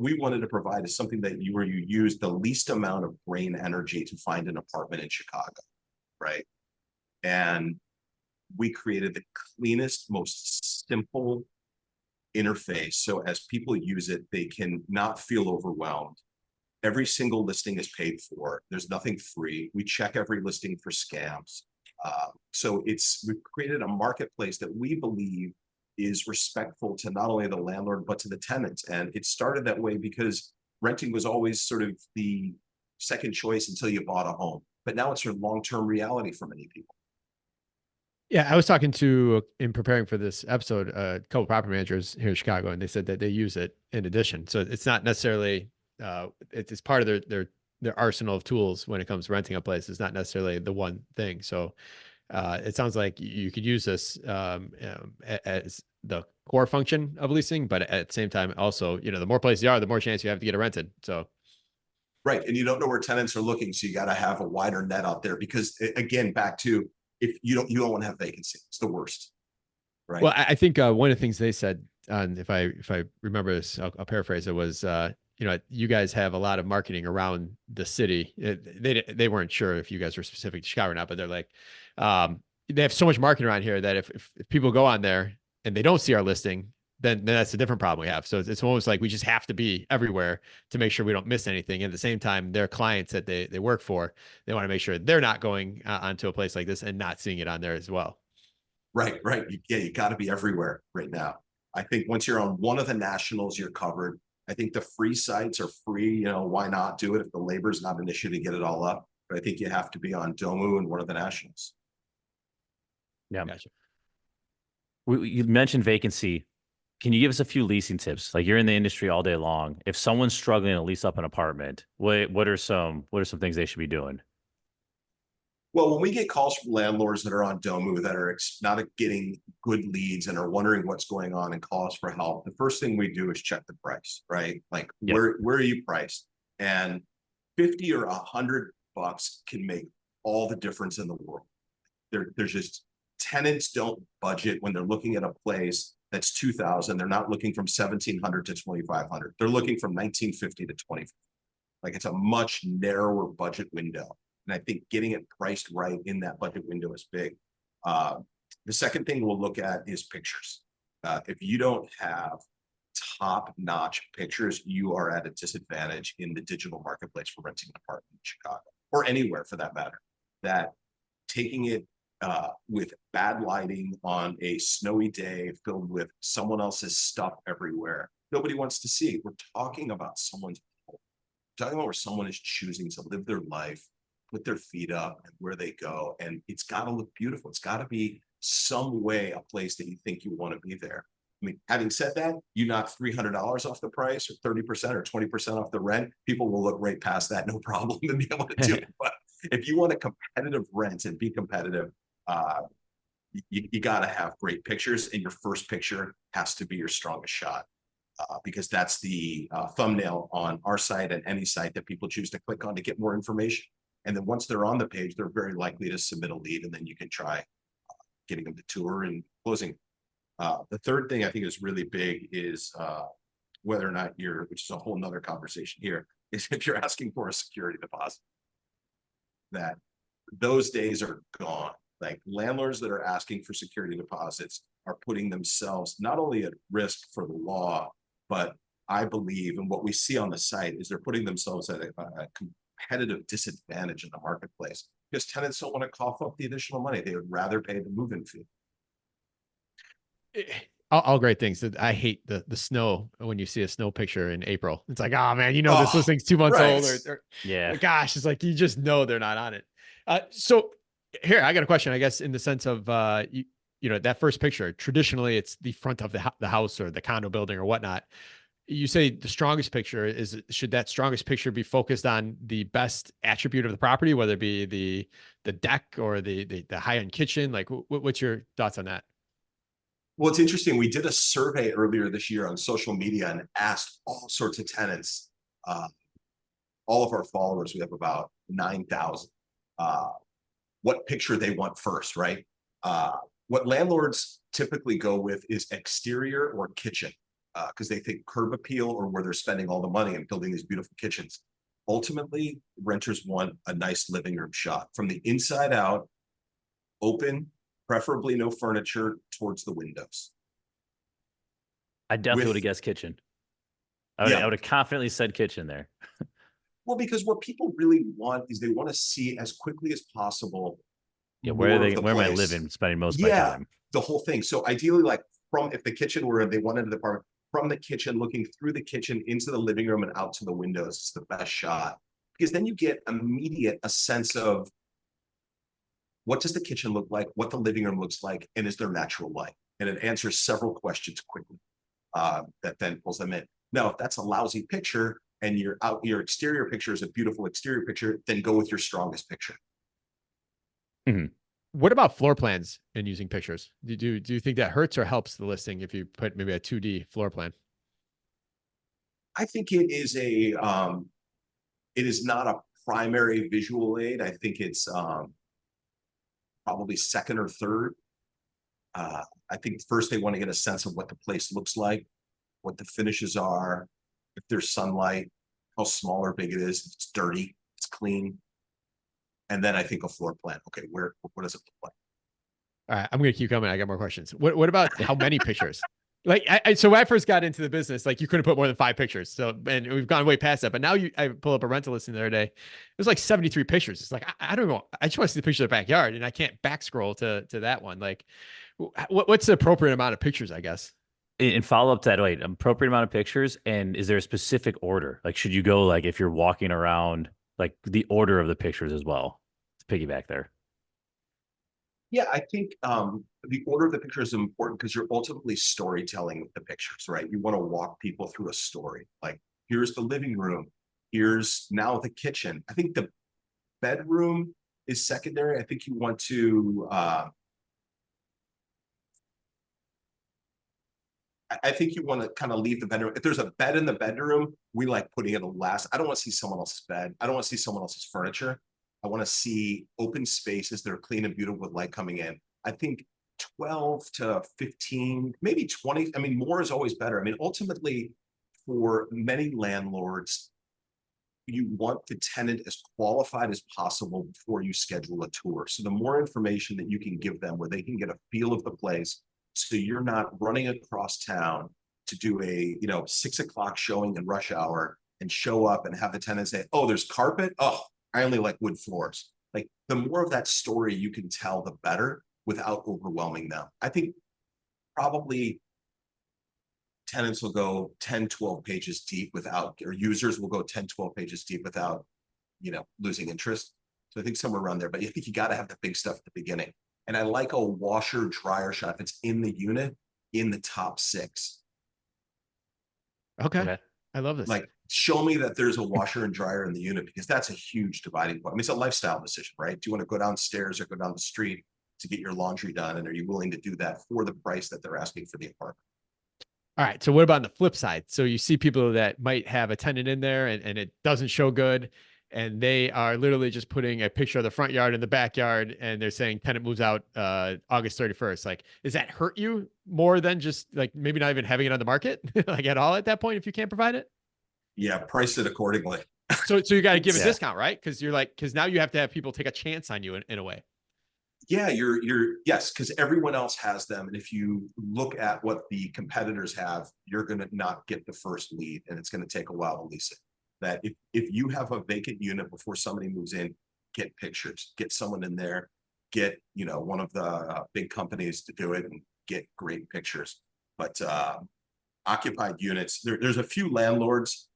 we wanted to provide is something that you use the least amount of brain energy to find an apartment in Chicago, right? And we created the cleanest, most simple interface. So as people use it, they can not feel overwhelmed. Every single listing is paid for. There's nothing free. We check every listing for scams. So we've created a marketplace that we believe is respectful to not only the landlord, but to the tenants. And it started that way because renting was always sort of the second choice until you bought a home. But now it's a long-term reality for many people. Yeah, I was talking to, in preparing for this episode, a couple of property managers here in Chicago, and they said that they use it in addition. So it's not necessarily, it's part of their arsenal of tools when it comes to renting a place. It's not necessarily the one thing. So it sounds like you could use this as the core function of leasing, but at the same time, also, the more places you are, the more chance you have to get it rented. So. Right. And you don't know where tenants are looking. So you got to have a wider net out there because, again, back to, if you don't want to have vacancy, it's the worst. Right. Well, I think one of the things they said, if I remember this, I'll paraphrase it, was you guys have a lot of marketing around the city. They weren't sure if you guys were specific to Chicago or not, but they're like, they have so much marketing around here that if people go on there and they don't see our listing, then that's a different problem we have. So it's almost like we just have to be everywhere to make sure we don't miss anything. At the same time, their clients that they work for, they want to make sure they're not going onto a place like this and not seeing it on there as well. Right. You got to be everywhere right now. I think once you're on one of the nationals, you're covered. I think the free sites are free. Why not do it if the labor is not an issue to get it all up? But I think you have to be on Domu and one of the nationals. Yeah. Gotcha. You mentioned vacancy. Can you give us a few leasing tips? Like, you're in the industry all day long. If someone's struggling to lease up an apartment, what are some things they should be doing? Well, when we get calls from landlords that are on Domu that are not getting good leads and are wondering what's going on and call us for help, the first thing we do is check the price, right? Like, Yep. where are you priced? And 50 or $100 can make all the difference in the world. There's just, tenants don't budget when they're looking at a place that's 2,000. They're not looking from 1,700 to 2,500. They're looking from 1950 to 2050. Like, it's a much narrower budget window. And I think getting it priced right in that budget window is big. The second thing we'll look at is pictures. If you don't have top-notch pictures, you are at a disadvantage in the digital marketplace for renting an apartment in Chicago, or anywhere for that matter. That taking it with bad lighting on a snowy day filled with someone else's stuff everywhere, nobody wants to see. We're talking about someone's home. We're talking about where someone is choosing to live their life, put their feet up, and where they go. And it's got to look beautiful. It's got to be some way a place that you think you want to be there. I mean, having said that, you knock $300 off the price, or 30% or 20% off the rent, people will look right past that, no problem, and be able to do it. But if you want a competitive rent and be competitive, you got to have great pictures, and your first picture has to be your strongest shot, because that's the thumbnail on our site and any site that people choose to click on to get more information. And then once they're on the page, they're very likely to submit a lead, and then you can try getting them to tour and closing. The third thing I think is really big is whether or not which is a whole nother conversation here, is if you're asking for a security deposit. That those days are gone. Like, landlords that are asking for security deposits are putting themselves not only at risk for the law, but I believe, and what we see on the site, is they're putting themselves at a competitive disadvantage in the marketplace, because tenants don't want to cough up the additional money. They would rather pay the move-in fee. All great things. I hate the snow when you see a snow picture in April. It's like, oh man, this listing's 2 months right. old. Or Yeah. Gosh, it's like, you just know they're not on it. So here, I got a question, I guess, in the sense of, that first picture, traditionally it's the front of the house or the condo building or whatnot. You say the strongest picture should that strongest picture be focused on the best attribute of the property, whether it be the deck or the high-end kitchen? Like, what's your thoughts on that? Well, it's interesting. We did a survey earlier this year on social media and asked all sorts of tenants, all of our followers, we have about 9,000, what picture they want first, right? What landlords typically go with is exterior or kitchen. because they think curb appeal or where they're spending all the money and building these beautiful kitchens. Ultimately, renters want a nice living room shot from the inside out, open, preferably no furniture towards the windows. I definitely With- would have guessed kitchen. I Yeah. would have confidently said kitchen there. Well, because what people really want is they want to see as quickly as possible. Yeah, where are more they? of the Where am I place. living, spending most of my Yeah, time? the whole thing. So ideally, like from if the kitchen were they wanted the apartment from the kitchen, looking through the kitchen into the living room and out to the windows is the best shot, because then you get immediate a sense of what does the kitchen look like, what the living room looks like, and is there natural light, and it answers several questions quickly. That then pulls them in. Now, if that's a lousy picture and your exterior picture is a beautiful exterior picture, then go with your strongest picture. What about floor plans and using pictures? Do you think that hurts or helps the listing if you put maybe a 2D floor plan? I think it is it is not a primary visual aid. I think it's probably second or third. I think first they want to get a sense of what the place looks like, what the finishes are, if there's sunlight, how small or big it is, if it's dirty, it's clean. And then I think a floor plan. Okay, what does it look like? All right, I'm going to keep coming. I got more questions. What about how many pictures? Like, so when I first got into the business, like you couldn't put more than 5 pictures. So, and we've gone way past that. But now I pull up a rental listing the other day. It was like 73 pictures. It's like, I don't know. I just want to see the picture of the backyard and I can't back scroll to that one. Like, what's the appropriate amount of pictures, I guess? And follow up to that, wait, appropriate amount of pictures. And is there a specific order? Like, should you go, like, if you're walking around, like the order of the pictures as well? To piggyback there. Yeah, I think the order of the picture is important because you're ultimately storytelling with the pictures, right? You want to walk people through a story. Like, here's the living room. Here's now the kitchen. I think the bedroom is secondary. I think you want to I think you want to kind of leave the bedroom. If there's a bed in the bedroom, we like putting it last. I don't want to see someone else's bed. I don't want to see someone else's furniture. I want to see open spaces that are clean and beautiful with light coming in. I think 12 to 15, maybe 20. I mean, more is always better. I mean, ultimately, for many landlords, you want the tenant as qualified as possible before you schedule a tour. So the more information that you can give them where they can get a feel of the place, so you're not running across town to do a 6 o'clock showing in rush hour and show up and have the tenant say, oh, there's carpet. Oh, I only like wood floors. Like, the more of that story you can tell, the better, without overwhelming them. I think probably tenants will go 10, 12 pages deep without, or users will go 10, 12 pages deep without, losing interest. So I think somewhere around there, but I think you got to have the big stuff at the beginning. And I like a washer dryer shot that's in the unit in the top 6. Okay. I love this. Like, show me that there's a washer and dryer in the unit, because that's a huge dividing point. I mean, it's a lifestyle decision, right? Do you want to go downstairs or go down the street to get your laundry done? And are you willing to do that for the price that they're asking for the apartment? All right. So what about on the flip side? So you see people that might have a tenant in there and it doesn't show good, and they are literally just putting a picture of the front yard and the backyard, and they're saying tenant moves out August 31st. Like, does that hurt you more than just like maybe not even having it on the market like at all at that point if you can't provide it? Yeah, price it accordingly. So you got to give a Yeah. discount, right? Because now you have to have people take a chance on you in a way. Yeah, yes, because everyone else has them. And if you look at what the competitors have, you're going to not get the first lead, and it's going to take a while to lease it. That if you have a vacant unit before somebody moves in, get pictures, get someone in there, get one of the big companies to do it, and get great pictures. But occupied units, there's a few landlords,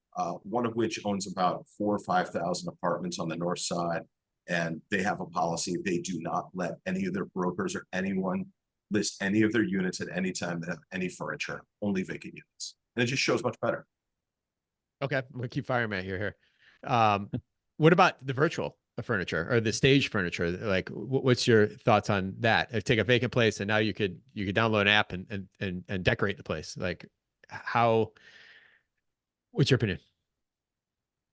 one of which owns about 4,000 or 5,000 apartments on the north side, and they have a policy: they do not let any of their brokers or anyone list any of their units at any time that have any furniture, only vacant units, and it just shows much better. Okay, I'm gonna keep firing at you here. What about the virtual furniture or the stage furniture? Like, what's your thoughts on that? Take a vacant place and now you could download an app and decorate the place. Like, what's your opinion?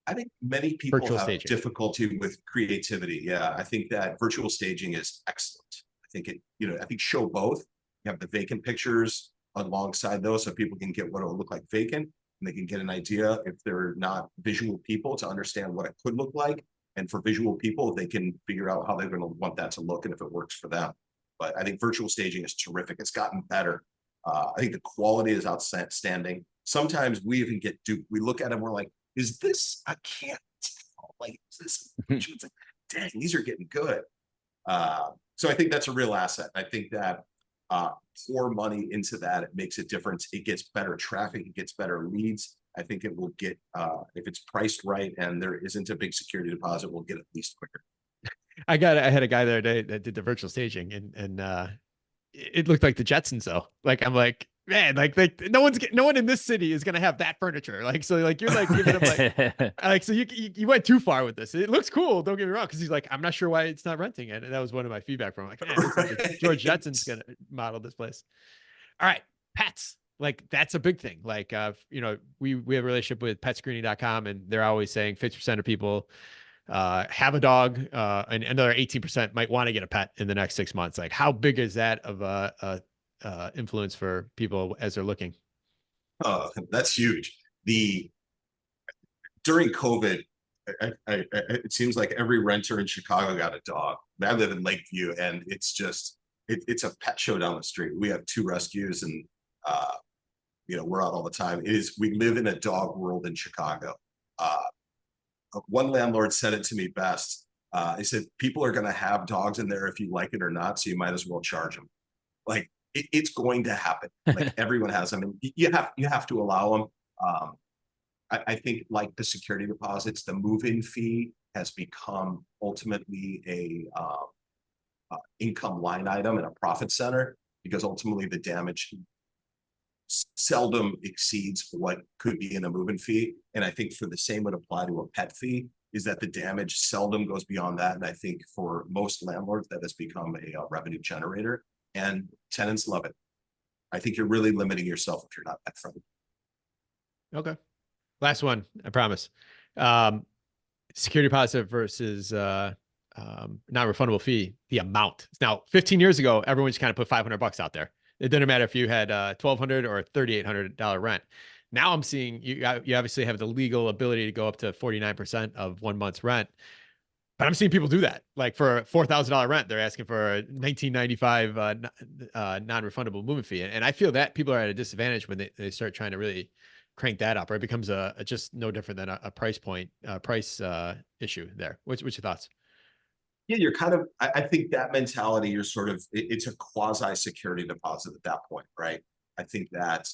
I think many people Virtual have staging. difficulty with creativity. Yeah, I think that virtual staging is excellent. I think I think show both. You have the vacant pictures alongside those so people can get what it'll look like vacant, and they can get an idea if they're not visual people to understand what it could look like. And for visual people, they can figure out how they're going to want that to look and if it works for them. But I think virtual staging is terrific. It's gotten better. I think the quality is outstanding. Sometimes we even get duped. We look at them, we're like, is this, I can't tell. Like, is this, it's like, dang, these are getting good. So I think that's a real asset. I think that pour money into that, it makes a difference. It gets better traffic, it gets better leads. I think it will get, if it's priced right and there isn't a big security deposit, we'll get it leased quicker. I had a guy the other day that did the virtual staging, and it looked like the Jetsons though. Like, I'm like, man, like no one in this city is gonna have that furniture. Like, so like you're like giving him like so you went too far with this. It looks cool, don't get me wrong, because he's like, I'm not sure why it's not renting it. And that was one of my feedback from him. Like, man, it looks like George Jetson's gonna model this place. All right, pets. Like, that's a big thing. Like, you know, we have a relationship with petscreening.com, and they're always saying 50% of people have a dog, and another 18% might want to get a pet in the next 6 months. Like, how big is that of a influence for people as they're looking? That's huge. During COVID, it seems like every renter in Chicago got a dog. I live in Lakeview, and it's just it's a pet show down the street. We have 2 rescues, and you know, we're out all the time. We live in a dog world in Chicago. One landlord said it to me best. He said, people are going to have dogs in there if you like it or not, so you might as well charge them. Like, it's going to happen. Like, everyone has them, and you have to allow them. I think, like the security deposits, the move-in fee has become ultimately a income line item and a profit center, because ultimately the damage seldom exceeds what could be in a move-in fee. And I think for the same would apply to a pet fee, is that the damage seldom goes beyond that. And I think for most landlords, that has become a revenue generator, and tenants love it. I think you're really limiting yourself if you're not pet friendly. Okay. Last one, I promise. Security deposit versus non-refundable fee, the amount. Now, 15 years ago, everyone just kind of put $500 out there. It didn't matter if you had $1,200 or $3,800 rent. Now I'm seeing you obviously have the legal ability to go up to 49% of 1 month's rent, but I'm seeing people do that. Like, for a $4,000 rent, they're asking for a $1,995 non-refundable movement fee. And I feel that people are at a disadvantage when they start trying to really crank that up, or it becomes a just no different than a price issue there. What's your thoughts? Yeah, you're kind of, I think that mentality, you're sort of, it's a quasi security deposit at that point, right? I think that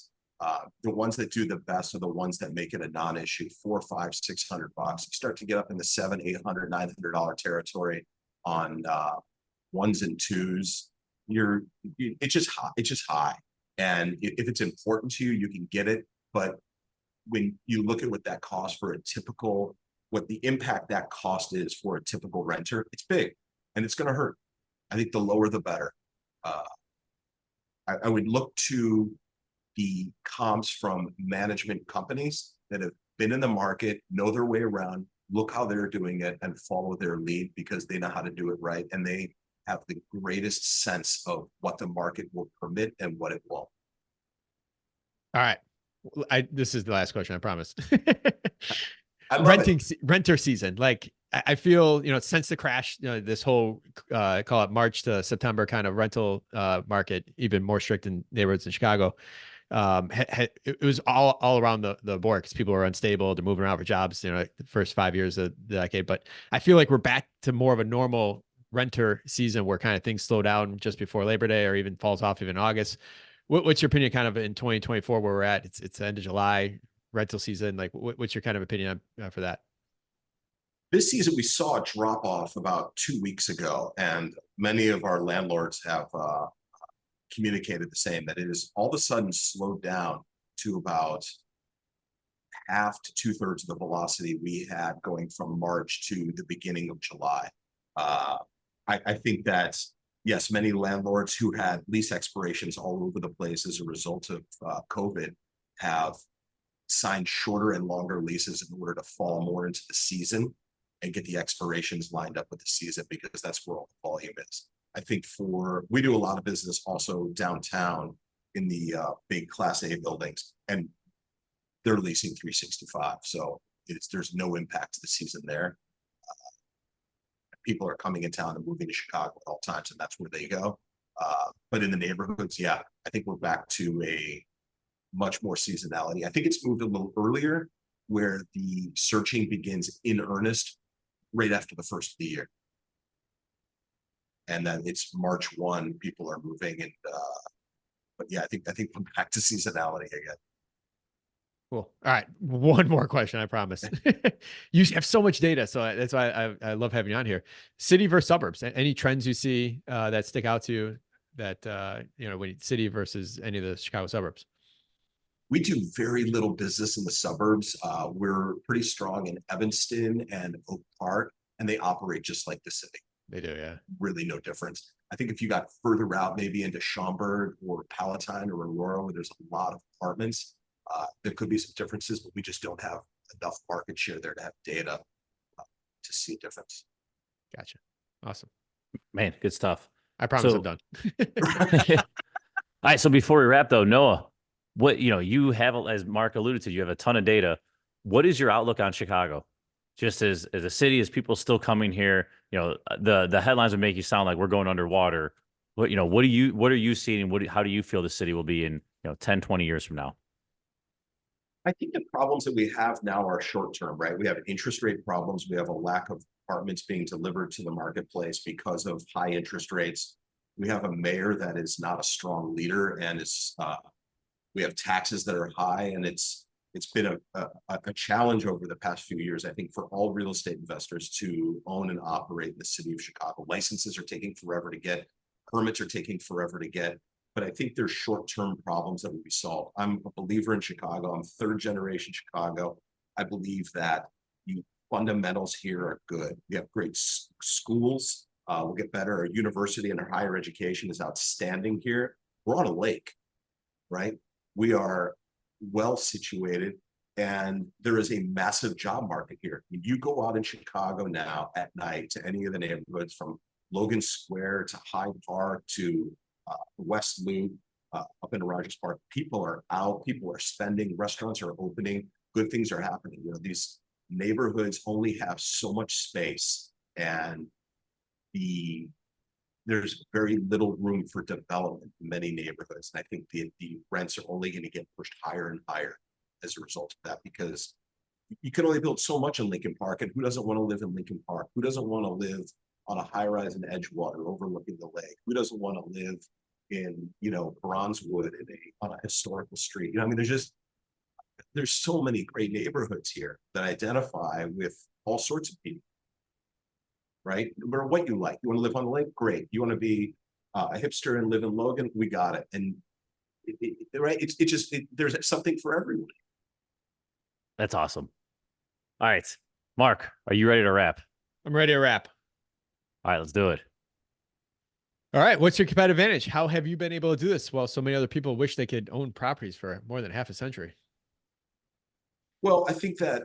the ones that do the best are the ones that make it a non-issue. $400, $500, $600. You start to get up in the $700, $800, $900 territory on ones and twos. It's just high. It's just high. And if it's important to you, you can get it. But when you look at what that costs for a typical, what the impact that cost is for a typical renter, it's big, and it's going to hurt. I think the lower the better. I would look to the comps from management companies that have been in the market, know their way around, look how they're doing it, and follow their lead, because they know how to do it right, and they have the greatest sense of what the market will permit and what it won't. All right. This is the last question, I promise. I renter season. Like, I feel, since the crash, this whole call it March to September kind of rental market, even more strict in neighborhoods in Chicago. It was all around the board, because people were unstable, they're moving around for jobs, the first 5 years of the decade. But I feel like we're back to more of a normal renter season, where kind of things slow down just before Labor Day, or even falls off even August. What's your opinion kind of in 2024 where we're at? It's the end of July, rental season. Like, what's your kind of opinion for that? This season, we saw a drop off about 2 weeks ago, and many of our landlords have communicated the same, that it is all of a sudden slowed down to about half to 2/3 of the velocity we had going from March to the beginning of July. I think that, yes, many landlords who had lease expirations all over the place as a result of COVID have signed shorter and longer leases in order to fall more into the season and get the expirations lined up with the season, because that's where all the volume is. I think we do a lot of business also downtown, in the big Class A buildings, and they're leasing 365. So there's no impact to the season there. People are coming in town and moving to Chicago at all times, and that's where they go. But in the neighborhoods, yeah, I think we're back to a much more seasonality. I think it's moved a little earlier, where the searching begins in earnest right after the first of the year. And then it's March 1, people are moving, and but yeah, I think we're back to seasonality again. Cool. All right. One more question, I promise. You have so much data, so that's why I love having you on here. City versus suburbs. Any trends you see that stick out to you that, you know, when city versus any of the Chicago suburbs? We do very little business in the suburbs. We're pretty strong in Evanston and Oak Park, and they operate just like the city. They do, yeah. Really no difference. I think if you got further out, maybe into Schaumburg or Palatine or Aurora, where there's a lot of apartments, there could be some differences, but we just don't have enough market share there to have data to see a difference. Gotcha. Awesome. Man, good stuff. I promise So- I'm done. All right. So before we wrap, though, Noah, what you have, as Mark alluded to, you have a ton of data. What is your outlook on Chicago? Just as a city, as people still coming here, the headlines would make you sound like we're going underwater. What are you seeing? How do you feel the city will be in 10, 20 years from now? I think the problems that we have now are short-term, right? We have interest rate problems. We have a lack of apartments being delivered to the marketplace because of high interest rates. We have a mayor that is not a strong leader, and we have taxes that are high, and it's been a challenge over the past few years, I think, for all real estate investors to own and operate in the city of Chicago. Licenses are taking forever to get, permits are taking forever to get. But I think there's short-term problems that will be solved. I'm a believer in Chicago. I'm third generation Chicago. I believe that the fundamentals here are good. We have great schools. We'll get better. Our university and our higher education is outstanding here. We're on a lake, right? We are well situated, and there is a massive job market here. You go out in Chicago now at night to any of the neighborhoods, from Logan Square to Hyde Park to West Loop, up into Rogers Park. People are out, people are spending, restaurants are opening, good things are happening. These neighborhoods only have so much space, and there's very little room for development in many neighborhoods. And I think the rents are only going to get pushed higher and higher as a result of that, because you can only build so much in Lincoln Park, and who doesn't want to live in Lincoln Park? Who doesn't want to live on a high-rise in Edgewater overlooking the lake? Who doesn't want to live in, Bronzewood on a historical street? I mean, there's so many great neighborhoods here that identify with all sorts of people, right? No matter what you like. You want to live on the lake? Great. You want to be a hipster and live in Logan? We got it. And right, there's something for everyone. That's awesome. All right, Mark, are you ready to wrap? I'm ready to wrap. All right, let's do it. All right. What's your competitive advantage? How have you been able to do this while so many other people wish they could own properties for more than half a century? Well, I think that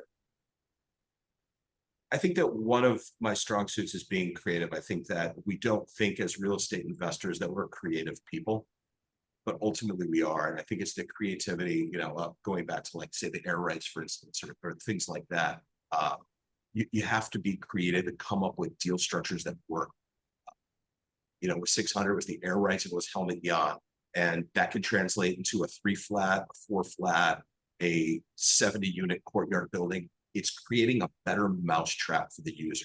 one of my strong suits is being creative. I think that we don't think as real estate investors that we're creative people, but ultimately we are. And I think it's the creativity, going back to, like, say, the air rights, for instance, or things like that. You have to be creative and come up with deal structures that work. With 600, it was the air rights, it was 𝗤𝘵𝗏, and that could translate into a 3-flat, a 4-flat, a 70-unit courtyard building. It's creating a better mousetrap for the user,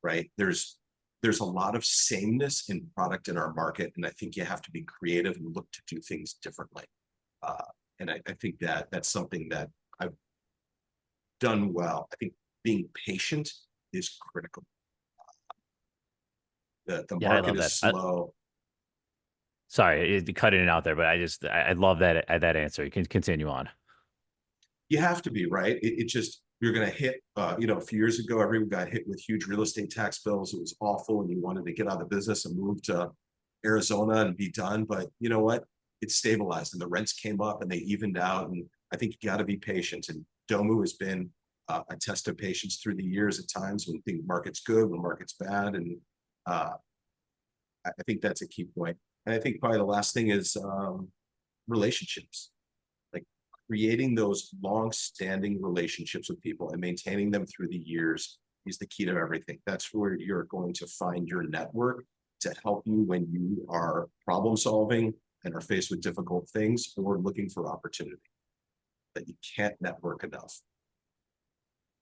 right? There's a lot of sameness in product in our market, and I think you have to be creative and look to do things differently. And I think that's something that I've done well. I think being patient is critical. The Yeah, I market love is that. slow. Sorry, it cut in and out there, but I love that answer. You can continue on. You have to be, right. You're going to hit, a few years ago, everyone got hit with huge real estate tax bills. It was awful, and you wanted to get out of the business and move to Arizona and be done. But you know what? It stabilized, and the rents came up, and they evened out. And I think you got to be patient. And Domu has been a test of patience through the years, at times when the market's good, when the market's bad. And I think that's a key point. And I think probably the last thing is relationships. Like creating those long-standing relationships with people and maintaining them through the years is the key to everything. That's where you're going to find your network to help you when you are problem solving and are faced with difficult things or looking for opportunity. That you can't network enough.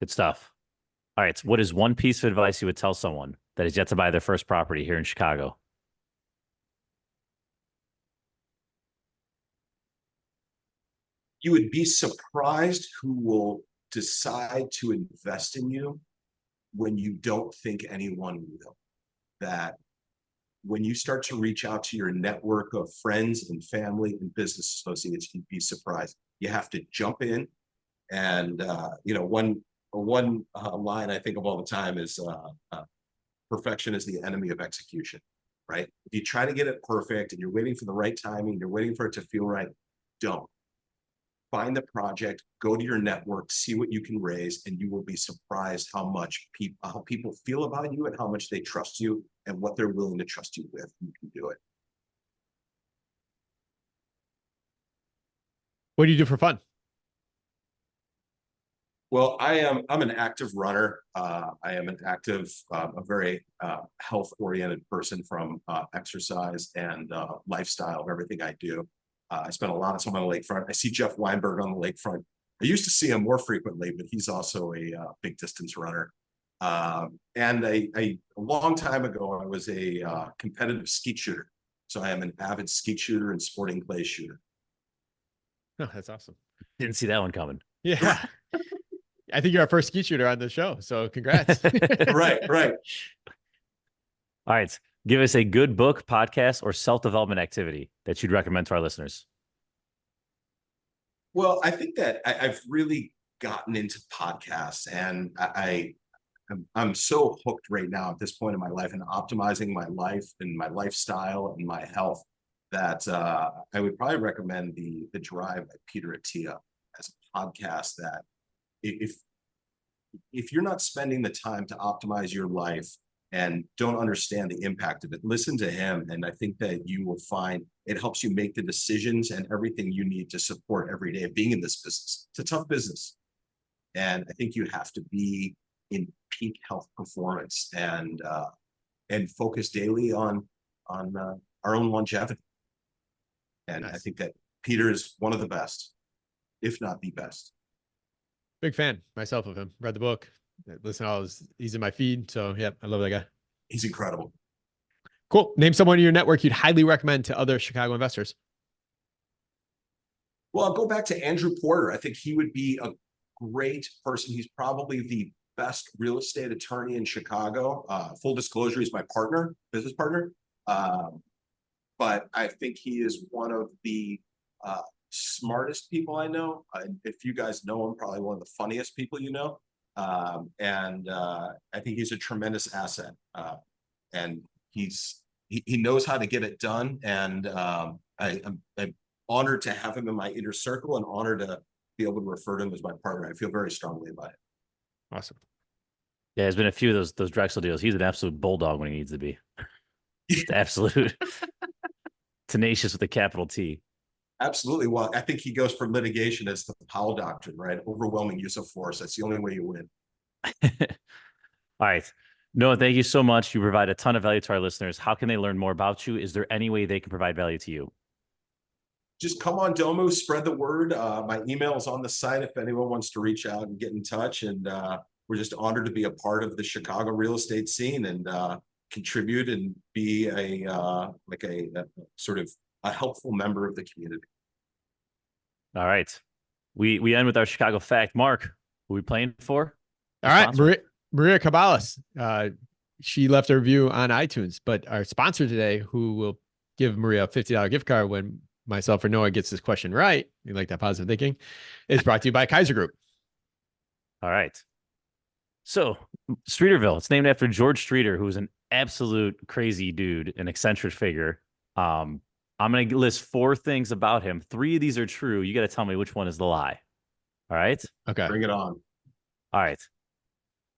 Good stuff. All right. So what is one piece of advice you would tell someone that is yet to buy their first property here in Chicago? You would be surprised who will decide to invest in you when you don't think anyone will. That when you start to reach out to your network of friends and family and business associates, you'd be surprised. You have to jump in. And, you know, one line I think of all the time is perfection is the enemy of execution, right? If you try to get it perfect and you're waiting for the right timing, you're waiting for it to feel right, don't. Find the project, go to your network, see what you can raise, and you will be surprised how much people feel about you and how much they trust you and what they're willing to trust you with. You can do it. What do you do for fun? Well, I'm an active runner. I am an active, a very health-oriented person from exercise and lifestyle, everything I do. I spend a lot of time on the lakefront. I see Jeff Weinberg on the lakefront. I used to see him more frequently, but he's also a big distance runner. And a long time ago, I was a competitive skeet shooter. So I am an avid skeet shooter and sporting clay shooter. Oh, that's awesome. Didn't see that one coming. Yeah. I think you're our first skeet shooter on the show. So congrats. Right. All right. Give us a good book, podcast, or self-development activity that you'd recommend to our listeners. Well, I think that I've really gotten into podcasts, and I'm so hooked right now at this point in my life and optimizing my life and my lifestyle and my health that I would probably recommend the Drive by 𝗕𝗏𝗏 as a podcast that if you're not spending the time to optimize your life and don't understand the impact of it, listen to him. And I think that you will find it helps you make the decisions and everything you need to support every day of being in this business. It's a tough business. And I think you have to be in peak health performance and focus daily on our own longevity. And nice. I think that Peter is one of the best, if not the best. Big fan myself of him. Read the book. Listen, he's in my feed. So yeah, I love that guy. He's incredible. Cool. Name someone in your network you'd highly recommend to other Chicago investors. Well, I'll go back to Andrew Porter. I think he would be a great person. He's probably the best real estate attorney in Chicago. Full disclosure, he's my partner, business partner. But I think he is one of the smartest people I know. If you guys know him, probably one of the funniest people you know. And I think he's a tremendous asset. And he knows how to get it done. And I'm honored to have him in my inner circle and honored to be able to refer to him as my partner. I feel very strongly about it. Awesome. Yeah, there's been a few of those Drexel deals. He's an absolute bulldog when he needs to be. Just absolute tenacious with a capital T. Absolutely. Well, I think he goes for litigation as the Powell doctrine, right? Overwhelming use of force. That's the only way you win. All right. Noah, thank you so much. You provide a ton of value to our listeners. How can they learn more about you? Is there any way they can provide value to you? Just come on Domu, spread the word. My email is on the site if anyone wants to reach out and get in touch. And we're just honored to be a part of the Chicago real estate scene and contribute and be a sort of a helpful member of the community. All right. We end with our Chicago fact. Mark, who are we playing for? All right. 𝗕𝗏𝗶𝗵𝗁. She left a review on iTunes, but our sponsor today, who will give Maria a $50 gift card when myself or Noah gets this question right, you like that positive thinking, is brought to you by Kaiser Group. All right. So Streeterville, it's named after George Streeter, who was an absolute crazy dude, an eccentric figure. I'm going to list 4 things about him. 3 of these are true. You got to tell me which one is the lie. All right. Okay. Bring it on. All right.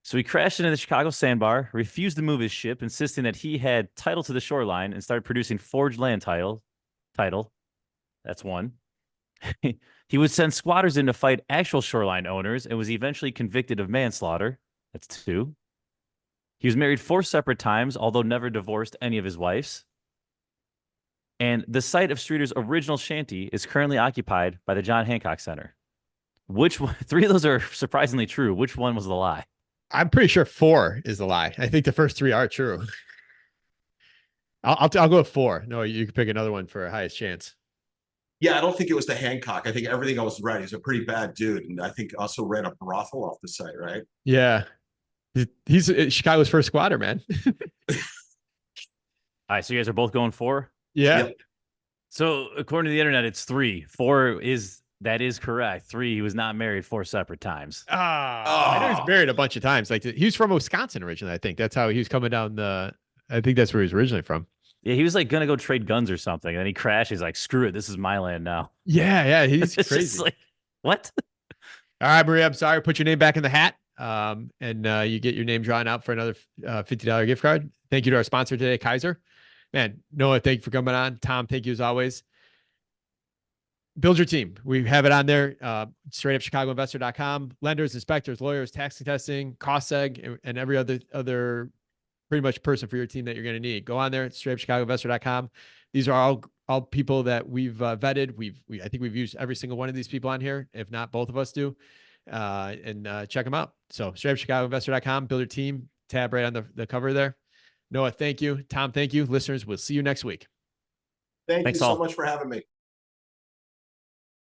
So he crashed into the Chicago sandbar, refused to move his ship, insisting that he had title to the shoreline, and started producing forged land title. That's one. He would send squatters in to fight actual shoreline owners and was eventually convicted of manslaughter. That's two. He was married 4 separate times, although never divorced any of his wives. And the site of Streeter's original shanty is currently occupied by the John Hancock Center. Which one? 3 of those are surprisingly true. Which one was the lie? I'm pretty sure 4 is the lie. I think the first 3 are true. I'll go with 4. No, you can pick another one for a highest chance. Yeah, I don't think it was the Hancock. I think everything else was right. He's a pretty bad dude, and I think also ran a brothel off the site, right? Yeah. He's Chicago's first squatter, man. All right, so you guys are both going 4? Yeah. Yep. So according to the internet, it's 3. 4 is correct. 3, he was not married 4 separate times. I know he's married a bunch of times. Like he was from Wisconsin originally, I think. That's how he was coming down I think that's where he was originally from. Yeah, he was like gonna go trade guns or something, and then he crashed. He's like, "Screw it, this is my land now." Yeah, he's It's crazy. just like, what? All right, Maria, I'm sorry. Put your name back in the hat. And you get your name drawn out for another $50 gift card. Thank you to our sponsor today, 𝗦𝘃𝗲𝗀. Man, Noah, thank you for coming on. Tom, thank you as always. Build your team. We have it on there. StraightUpChicagoInvestor.com. Lenders, inspectors, lawyers, tax and testing, cost seg, and every other pretty much person for your team that you're going to need. Go on there, StraightUpChicagoInvestor.com. These are all people that we've vetted. I think we've used every single one of these people on here. If not, both of us do. And check them out. So StraightUpChicagoInvestor.com, build your team, tab right on the cover there. Noah, thank you. Tom, thank you. Listeners, we'll see you next week. Thanks Thanks you so all. much for having me.